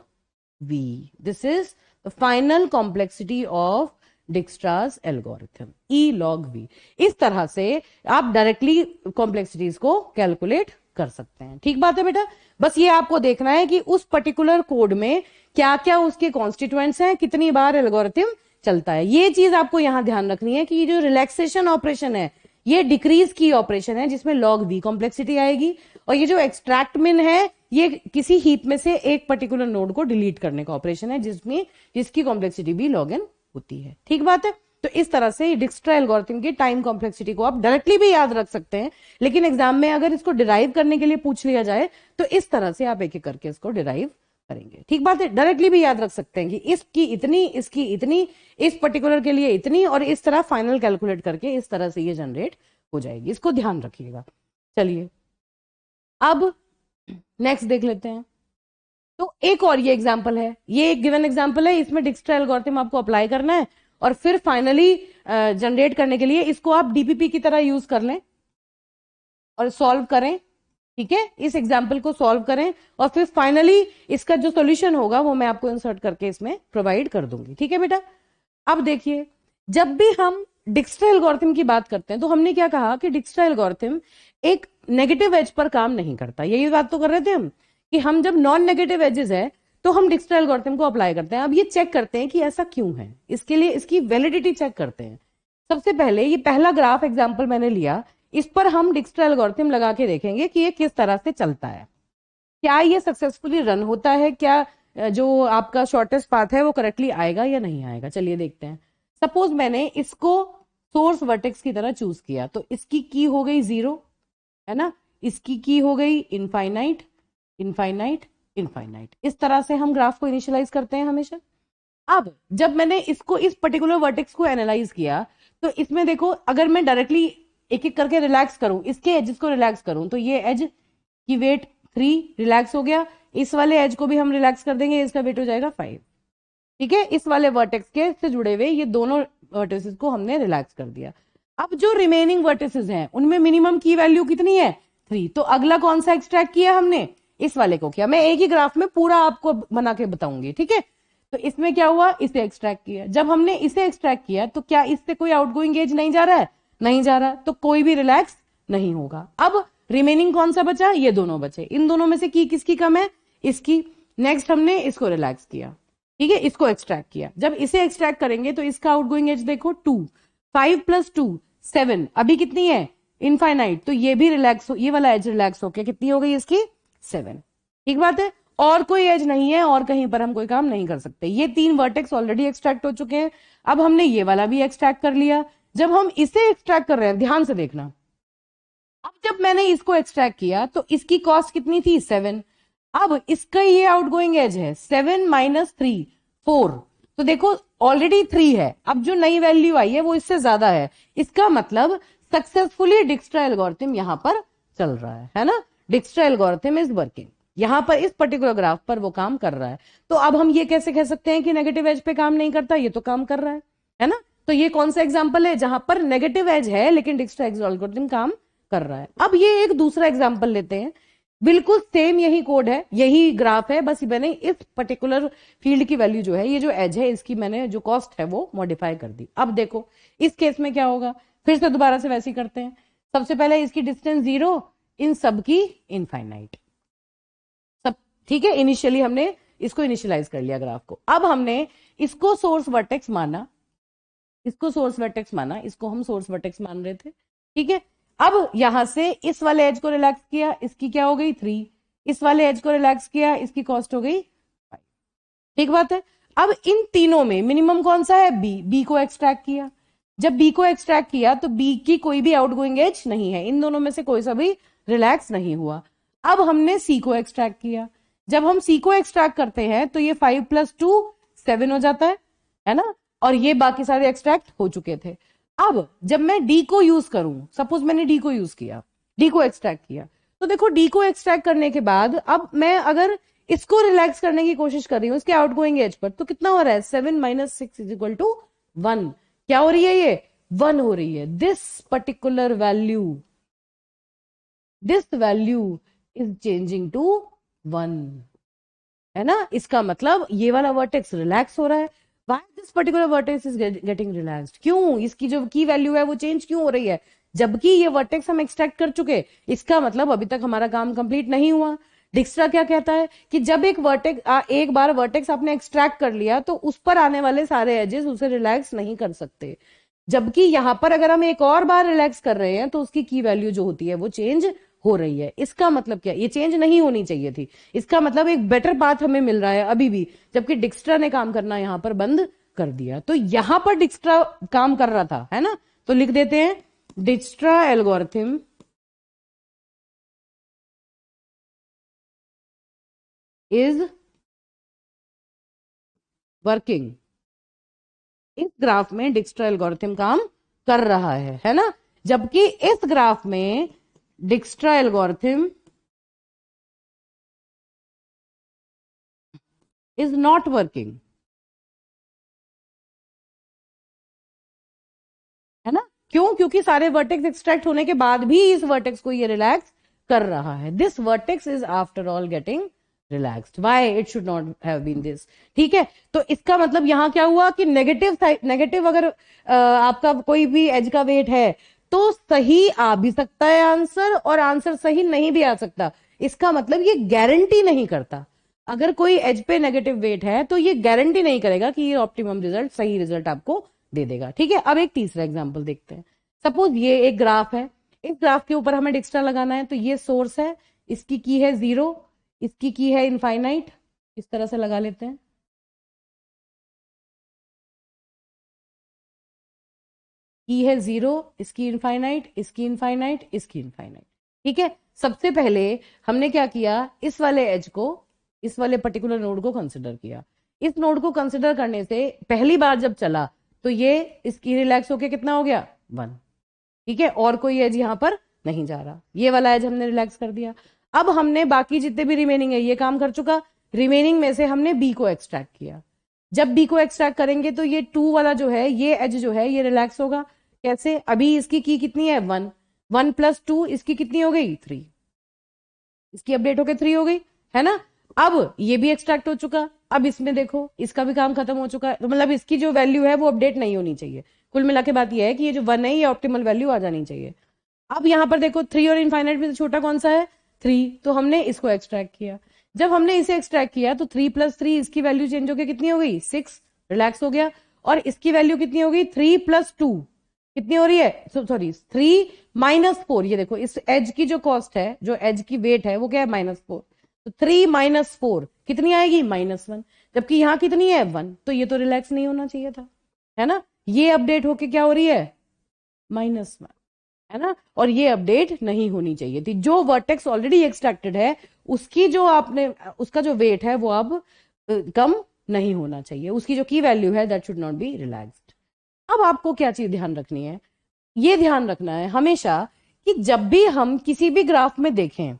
V. This is the final complexity of Dijkstra's algorithm, E log V. इस तरह से आप डायरेक्टली कॉम्प्लेक्सिटीज को कैलकुलेट कर सकते हैं, ठीक बात है बेटा। बस ये आपको देखना है कि उस पर्टिकुलर कोड में क्या क्या उसके कॉन्स्टिट्यूएंट्स हैं, कितनी बार एल्गोरिथम चलता है। ये चीज आपको यहां ध्यान रखनी है कि ये जो रिलैक्सेशन ऑपरेशन है ये डिक्रीज की ऑपरेशन है जिसमें लॉग वी कॉम्प्लेक्सिटी आएगी। और ये जो एक्सट्रैक्टमेंट है ये किसी हीप में से एक पर्टिकुलर नोड को डिलीट करने का ऑपरेशन है जिसमें जिसकी कॉम्प्लेक्सिटी भी लॉग एन होती है, ठीक बात है। तो इस तरह से डिक्स्ट्रा एल्गोरिथम की टाइम कॉम्प्लेक्सिटी को आप डायरेक्टली भी याद रख सकते हैं, लेकिन एग्जाम में अगर इसको डिराइव करने के लिए पूछ लिया जाए तो इस तरह से आप एक एक करके इसको डिराइव करेंगे। ठीक बात है, डायरेक्टली भी याद रख सकते हैं कि इसकी इतनी, इसकी इतनी, इस पर्टिकुलर के लिए इतनी, और इस तरह फाइनल कैलकुलेट करके इस तरह से ये जनरेट हो जाएगी। इसको ध्यान रखिएगा। चलिए अब नेक्स्ट देख लेते हैं। तो एक और ये एग्जांपल है, ये एक गिवन एग्जांपल है, इसमें डिक्स्ट्रा एल्गोरिथम आपको अप्लाई करना है और फिर फाइनली जनरेट करने के लिए इसको आप डीपीपी की तरह यूज कर लें और सॉल्व करें। ठीक है, इस एग्जाम्पल को सॉल्व करें और फिर फाइनली इसका जो सॉल्यूशन होगा वो मैं आपको इंसर्ट करके इसमें प्रोवाइड कर दूंगी। ठीक है बेटा, अब देखिए, जब भी हम डिक्स्ट्रा एल्गोरिथम की बात करते हैं तो हमने क्या कहा कि डिक्स्ट्रा एल्गोरिथम एक नेगेटिव एज पर काम नहीं करता। यही बात तो कर रहे थे हम कि हम जब नॉन नेगेटिव एजेस है तो हम डिक्स्ट्रा एल्गोरिथम को अप्लाई करते हैं। अब ये चेक करते हैं कि ऐसा क्यों है, इसके लिए इसकी वैलिडिटी चेक करते हैं। सबसे पहले ये पहला ग्राफ एग्जाम्पल मैंने लिया, इस पर हम डिक्स्ट्रा एल्गोरिथम लगा के देखेंगे कि ये किस तरह से चलता है, क्या ये सक्सेसफुली रन होता है, क्या जो आपका शॉर्टेस्ट पाथ है वो करेक्टली आएगा या नहीं आएगा। चलिए देखते हैं। सपोज मैंने इसको सोर्स वर्टेक्स की तरह चूज किया तो इसकी की हो गई 0, है ना, इसकी की हो गई इनफाइनाइट, इनफाइनाइट, इनफाइनाइट। इस तरह से हम ग्राफ को इनिशियलाइज करते हैं हमेशा। अब जब मैंने इसको इस पर्टिकुलर वर्टेक्स को एनालाइज किया तो इसमें देखो, अगर मैं डायरेक्टली एक एक करके रिलैक्स करूं, इसके एजेस को रिलैक्स करूं, तो ये एज की वेट 3 रिलैक्स हो गया, इस वाले एज को भी हम रिलैक्स कर देंगे, इसका वेट हो जाएगा 5। ठीक है, इस वाले वर्टेक्स के से जुड़े हुए ये दोनों वर्टिसेस को हमने रिलैक्स कर दिया। अब जो रिमेनिंग वर्टिसेस हैं उनमें मिनिमम की वैल्यू कितनी है, 3। तो अगला कौन सा एक्सट्रैक्ट किया हमने, इस वाले को किया। मैं एक ही ग्राफ में पूरा आपको बना के बताऊंगी। ठीक है, तो इसमें क्या हुआ, इसे एक्सट्रैक्ट किया। जब हमने इसे एक्सट्रैक्ट किया तो क्या इससे कोई आउटगोइंग एज नहीं जा रहा है, नहीं जा रहा, तो कोई भी रिलैक्स नहीं होगा। अब रिमेनिंग कौन सा बचा, ये दोनों बचे। इन दोनों में से की किसकी कम है, इसकी। नेक्स्ट हमने इसको रिलैक्स किया, ठीक है, इसको एक्सट्रैक्ट किया। जब इसे एक्सट्रैक्ट करेंगे तो इसका आउटगोइंग एज देखो 2, 5 + 2 7, अभी कितनी है, इनफाइनाइट। तो ये भी रिलैक्स हो, ये वाला एज रिलैक्स होके कितनी हो गई इसकी, 7। ठीक बात है, और कोई एज नहीं है और कहीं पर हम कोई काम नहीं कर सकते। ये 3 वर्टेक्स ऑलरेडी एक्सट्रैक्ट हो चुके हैं। अब हमने ये वाला भी एक्सट्रैक्ट कर लिया। जब हम इसे एक्सट्रैक्ट कर रहे हैं, ध्यान से देखना, अब जब मैंने इसको एक्सट्रैक्ट किया तो इसकी कॉस्ट कितनी थी, 7। अब इसका ये आउटगोइंग एज है 7 - 3 4। तो देखो ऑलरेडी 3 है, अब जो नई वैल्यू आई है वो इससे ज्यादा है। इसका मतलब सक्सेसफुली डिक्स्ट्रा एल्गोरिथम यहां पर चल रहा है ना, डिक्स्ट्रा एल्गोरिथम इज वर्किंग। यहां पर इस पर्टिकुलर ग्राफ पर वो काम कर रहा है। तो अब हम ये कैसे कह सकते हैं कि नेगेटिव एज पे काम नहीं करता, ये तो काम कर रहा है ना। तो ये कौन सा एग्जाम्पल है जहां पर नेगेटिव एज है लेकिन डिक्स्ट्रा एल्गोरिथम काम कर रहा है। अब ये एक दूसरा एग्जाम्पल लेते हैं, बिल्कुल सेम यही कोड है, यही ग्राफ है, बस मैंने इस पर्टिकुलर फील्ड की वैल्यू जो है, ये जो एज है इसकी मैंने जो कॉस्ट है वो मॉडिफाई कर दी। अब देखो इस केस में क्या होगा, फिर से दोबारा से वैसे ही करते हैं। सबसे पहले इसकी डिस्टेंस 0, इन सब की इनफाइनाइट, सब ठीक है। इनिशियली हमने इसको इनिशियलाइज कर लिया ग्राफ को। अब हमने इसको सोर्स वर्टेक्स माना, इसको सोर्स वर्टेक्स माना, इसको हम सोर्स वर्टेक्स मान रहे थे। ठीक है, अब यहां से इस वाले एज को रिलैक्स किया, इसकी क्या हो गई 3। इस वाले एज को रिलैक्स किया, इसकी कॉस्ट हो गई 5। ठीक बात है। अब इन तीनों में मिनिमम कौन सा है, बी को एक्सट्रैक्ट किया। जब बी को एक्सट्रैक्ट किया तो बी की कोई भी आउटगोइंग एज नहीं है, इन दोनों में से कोई सा भी रिलैक्स नहीं हुआ। अब हमने सी को एक्सट्रैक्ट किया। जब हम सी को एक्सट्रैक्ट करते हैं तो ये 5 + 2 7 हो जाता है ना, और ये बाकी सारे एक्सट्रैक्ट हो चुके थे। अब जब मैं डी को यूज करूं, सपोज मैंने डी को यूज किया, डी को एक्सट्रैक्ट किया, तो देखो डी को एक्सट्रैक्ट करने के बाद अब मैं अगर इसको रिलैक्स करने की कोशिश कर रही हूं इसके आउटगोइंग एज पर, तो कितना हो रहा है, 7 - 6 = 1। क्या हो रही है, ये 1 हो रही है। This particular value, this value is changing to 1, है ना। इसका मतलब ये वाला वर्टेक्स रिलैक्स हो रहा है। Why this particular vertex is getting relaxed? क्यों, इसकी जो की वैल्यू है वो चेंज क्यों हो रही है, जबकि ये वर्टेक्स हम एक्सट्रैक्ट कर चुके। इसका मतलब अभी तक हमारा काम कंप्लीट नहीं हुआ। डिक्स्ट्रा क्या कहता है कि जब एक वर्टेक्स, एक बार वर्टेक्स आपने एक्सट्रैक्ट कर लिया तो उस पर आने वाले सारे एजेस उसे रिलैक्स नहीं कर सकते, जबकि यहां पर अगर हम एक और बार रिलैक्स कर रहे हैं तो उसकी की वैल्यू जो होती है वो चेंज हो रही है। इसका मतलब क्या, ये चेंज नहीं होनी चाहिए थी। इसका मतलब एक बेटर पाथ हमें मिल रहा है अभी भी, जबकि डिक्स्ट्रा ने काम करना यहां पर बंद कर दिया। तो यहां पर डिक्स्ट्रा काम कर रहा था, है ना। तो लिख देते हैं डिक्स्ट्रा एल्गोरिथम इज वर्किंग, इस ग्राफ में डिक्स्ट्रा एल्गोरिथम काम कर रहा है ना, जबकि इस ग्राफ में डिक्स्ट्रा एल्गोरिथम इज नॉट वर्किंग, है ना। क्यों? क्योंकि सारे वर्टेक्स एक्सट्रैक्ट होने के बाद भी इस वर्टेक्स को ये रिलैक्स कर रहा है। This vertex is after all getting relaxed, why it should not have been this. ठीक है, तो इसका मतलब यहां क्या हुआ कि नेगेटिव नेगेटिव अगर आपका कोई भी एज का वेट है तो सही आ भी सकता है आंसर, और आंसर सही नहीं भी आ सकता। इसका मतलब ये गारंटी नहीं करता। अगर कोई एज पे नेगेटिव वेट है तो ये गारंटी नहीं करेगा कि ये ऑप्टिमम रिजल्ट, सही रिजल्ट आपको दे देगा। ठीक है, अब एक तीसरा एग्जाम्पल देखते हैं। सपोज ये एक ग्राफ है, इस ग्राफ के ऊपर हमें डिक्स्ट्रा लगाना है, तो ये सोर्स है, इसकी की है 0, इसकी की है इनफाइनाइट, इस तरह से लगा लेते हैं। की है 0, इसकी इनफाइनाइट, इसकी इनफाइनाइट, इसकी इनफाइनाइट। ठीक है, सबसे पहले हमने क्या किया, इस वाले एज को, इस वाले पर्टिकुलर नोड को कंसिडर किया। इस नोड को कंसिडर करने से पहली बार जब चला तो ये इसकी रिलैक्स होके कितना हो गया, 1। ठीक है, और कोई एज यहां पर नहीं जा रहा, ये वाला एज हमने रिलैक्स कर दिया। अब हमने बाकी जितने भी रिमेनिंग है ये काम कर चुका, रिमेनिंग में से हमने बी को एक्सट्रैक्ट किया। जब बी को एक्सट्रैक्ट करेंगे तो ये 2 वाला जो है, ये एज जो है ये रिलैक्स होगा। कैसे? अभी इसकी की कितनी है, 1, 1 + 2 इसकी कितनी हो गई, 3, इसकी अपडेट होके 3 हो गई, है ना। अब ये भी एक्सट्रैक्ट हो चुका, अब इसमें देखो इसका भी काम खत्म हो चुका है, तो मतलब इसकी जो वैल्यू है वो अपडेट नहीं होनी चाहिए। कुल मिला के बात ये है कि ये जो 1 है ये ऑप्टिमल वैल्यू आ जानी चाहिए। अब यहां पर देखो 3 और इनफाइनाइट में से छोटा कौन सा है, 3, तो हमने इसको एक्सट्रैक्ट किया। जब हमने इसे एक्सट्रैक्ट किया तो 3 + 3 इसकी वैल्यू चेंज होकर कितनी हो गई, 6, रिलैक्स हो गया। और इसकी वैल्यू कितनी हो गई, 3 + 2 कितनी हो रही है, सॉरी 3 - 4। ये देखो इस एज की जो कॉस्ट है, जो एज की वेट है वो क्या है, -4। तो 3 - 4 कितनी आएगी, -1। जबकि यहां कितनी है, 1, तो ये तो रिलैक्स नहीं होना चाहिए था, है ना। ये अपडेट होके क्या हो रही है, -1, है ना। और ये अपडेट नहीं होनी चाहिए थी। जो वर्टेक्स ऑलरेडी एक्सट्रैक्टेड है उसकी जो आपने, उसका जो वेट है वो अब कम नहीं होना चाहिए, उसकी जो की वैल्यू है that should not be relaxed. अब आपको क्या चीज ध्यान रखनी है, ये ध्यान रखना है हमेशा कि जब भी हम किसी भी ग्राफ में देखें,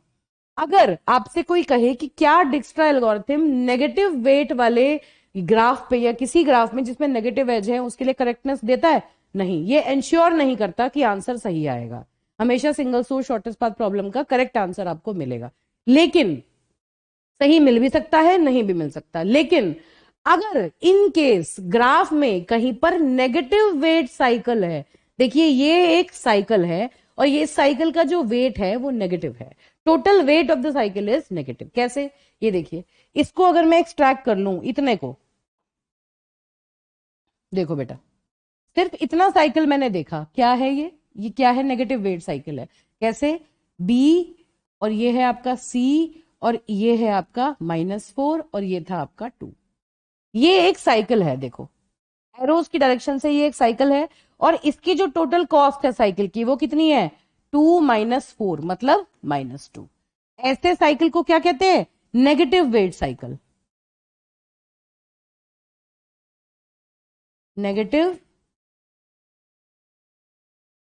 अगर आपसे कोई कहे कि क्या डिक्स्ट्रा एल्गोरिथम नेगेटिव वेट वाले ग्राफ पे या किसी ग्राफ में जिसमें नेगेटिव एज है उसके लिए करेक्टनेस देता है, नहीं, ये इंश्योर नहीं करता कि आंसर सही आएगा। हमेशा single source shortest path problem का करेक्ट आंसर आपको मिलेगा, लेकिन सही मिल भी सकता है, नहीं भी मिल सकता। लेकिन अगर इन केस ग्राफ में कहीं पर नेगेटिव वेट साइकिल है, देखिए ये एक साइकिल है और ये साइकिल का जो वेट है वो नेगेटिव है, total weight of the cycle is negative. कैसे? ये देखिए, इसको अगर मैं एक्सट्रैक्ट कर लूं, इतने को देखो बेटा, सिर्फ इतना साइकिल मैंने देखा, क्या है ये क्या है, नेगेटिव वेट साइकिल है। कैसे? बी, और ये है आपका सी, और ये है आपका -4, और ये था आपका 2। ये एक साइकिल है, देखो एरोज की डायरेक्शन से ये एक साइकिल है, और इसकी जो टोटल कॉस्ट है साइकिल की वो कितनी है, 2 - 4 मतलब -2। ऐसे साइकिल को क्या कहते हैं, negative weight cycle, negative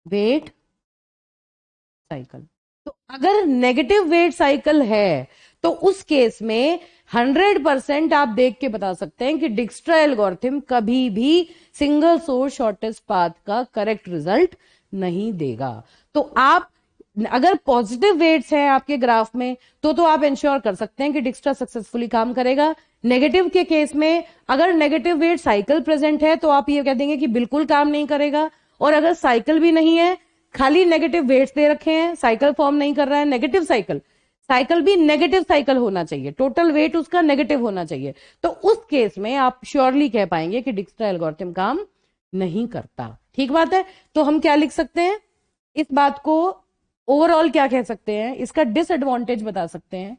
weight cycle. तो अगर नेगेटिव वेट साइकिल है तो उस केस में 100% आप देख के बता सकते हैं कि डिक्स्ट्रा एल्गोरिथम कभी भी सिंगल सोर्स शॉर्टेस्ट पाथ का करेक्ट रिजल्ट नहीं देगा। तो आप अगर पॉजिटिव वेट्स हैं आपके ग्राफ में तो आप इंश्योर कर सकते हैं कि डिक्स्ट्रा सक्सेसफुली काम करेगा। नेगेटिव के केस में अगर नेगेटिव वेट साइकिल प्रेजेंट है तो आप ये कह देंगे कि बिल्कुल काम नहीं करेगा। और अगर साइकिल भी नहीं है, खाली नेगेटिव वेट्स दे रखे हैं, साइकिल फॉर्म नहीं कर रहा है, नेगेटिव साइकिल, साइकिल भी नेगेटिव साइकिल होना चाहिए, टोटल वेट उसका नेगेटिव होना चाहिए, तो उस केस में आप श्योरली कह पाएंगे कि डिक्स्ट्रा एल्गोरिथम काम नहीं करता। ठीक बात है। तो हम क्या लिख सकते हैं, इस बात को ओवरऑल क्या कह सकते हैं, इसका डिसएडवांटेज बता सकते हैं,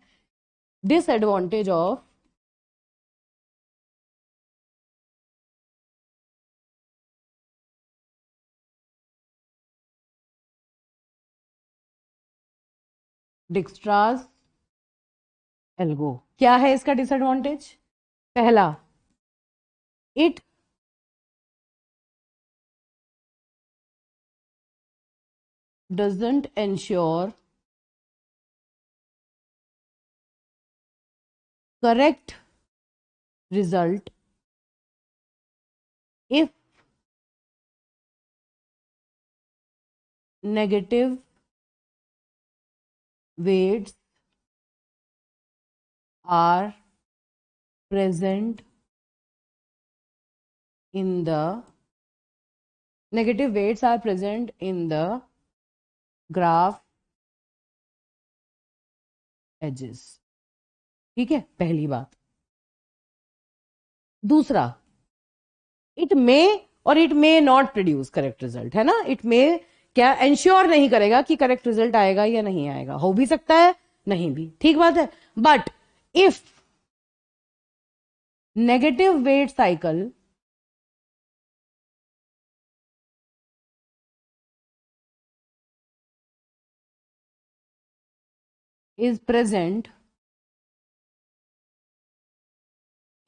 डिसएडवांटेज ऑफ डिक्स्ट्राज एल्गो। क्या है इसका डिसएडवांटेज? पहला, it doesn't ensure correct result if negative weights are present in the graph edges. ठीक है, पहली बात. दूसरा, इट मे और it may not produce correct result, है ना. इट मे क्या एंश्योर नहीं करेगा कि करेक्ट रिजल्ट आएगा या नहीं आएगा, हो भी सकता है नहीं भी, ठीक बात है. But if negative weight cycle is present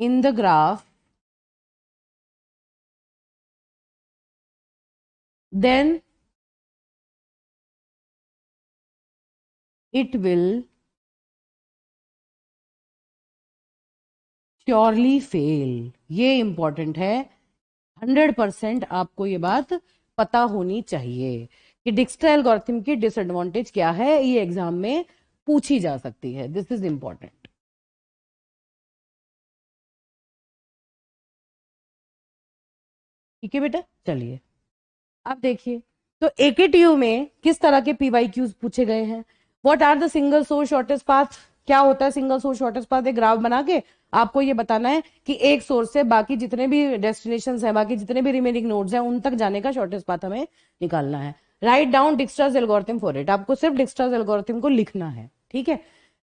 in the graph, then it will surely fail. ये इंपॉर्टेंट है, 100% आपको ये बात पता होनी चाहिए कि डिक्स्ट्रा एल्गोरिथम की डिसएडवांटेज क्या है, ये एग्जाम में पूछी जा सकती है. This is important. ठीक है बेटा, चलिए अब देखिए. तो AKTU में किस तरह के PYQs पूछे गए हैं. What are the single source shortest path. क्या होता है सिंगल सोर्स शॉर्टेस्ट पाथ. एक ग्राफ बना के आपको ये बताना है कि एक सोर्स से बाकी जितने भी डेस्टिनेशंस है, बाकी जितने भी रिमेनिंग नोड्स हैं, उन तक जाने का शॉर्टेस्ट पाथ हमें निकालना है. Write down Dijkstra's algorithm for it. आपको सिर्फ डिक्स्ट्रास एल्गोरिथम को लिखना है. ठीक है,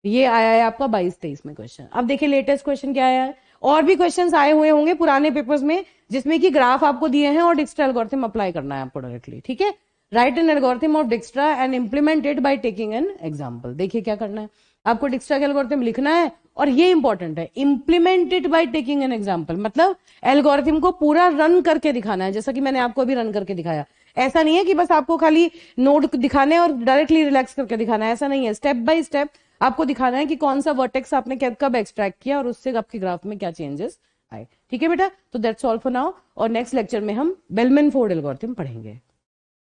ये आया है आपका 22-23 में क्वेश्चन. अब देखिए लेटेस्ट क्वेश्चन क्या आया है. और भी क्वेश्चंस आए हुए होंगे पुराने पेपर्स में जिसमें कि ग्राफ आपको दिए हैं और डिक्स्ट्रा एल्गोरिथम अप्लाई करना है आपको डायरेक्टली. ठीक है, write an algorithm of Dijkstra and implement it by taking an example. देखिए क्या करना है आपको. डिक्स्ट्रा का एल्गोरिथम लिखना है और ये इंपॉर्टेंट है, implement it by taking an example. मतलब एल्गोरिथम को पूरा रन करके दिखाना है, जैसा कि मैंने आपको अभी रन करके दिखाया. ऐसा नहीं है कि बस आपको खाली नोड दिखाने और डायरेक्टली रिलैक्स करके दिखाना है, ऐसा नहीं है. स्टेप बाय स्टेप आपको दिखाना है कि कौन सा वर्टेक्स आपने कब एक्सट्रैक्ट किया और उससे आपके ग्राफ में क्या चेंजेस आए. ठीक है बेटा, तो दैट्स ऑल फॉर नाउ. और नेक्स्ट लेक्चर में हम बेलमैन फोर्ड एल्गोरिथम पढ़ेंगे.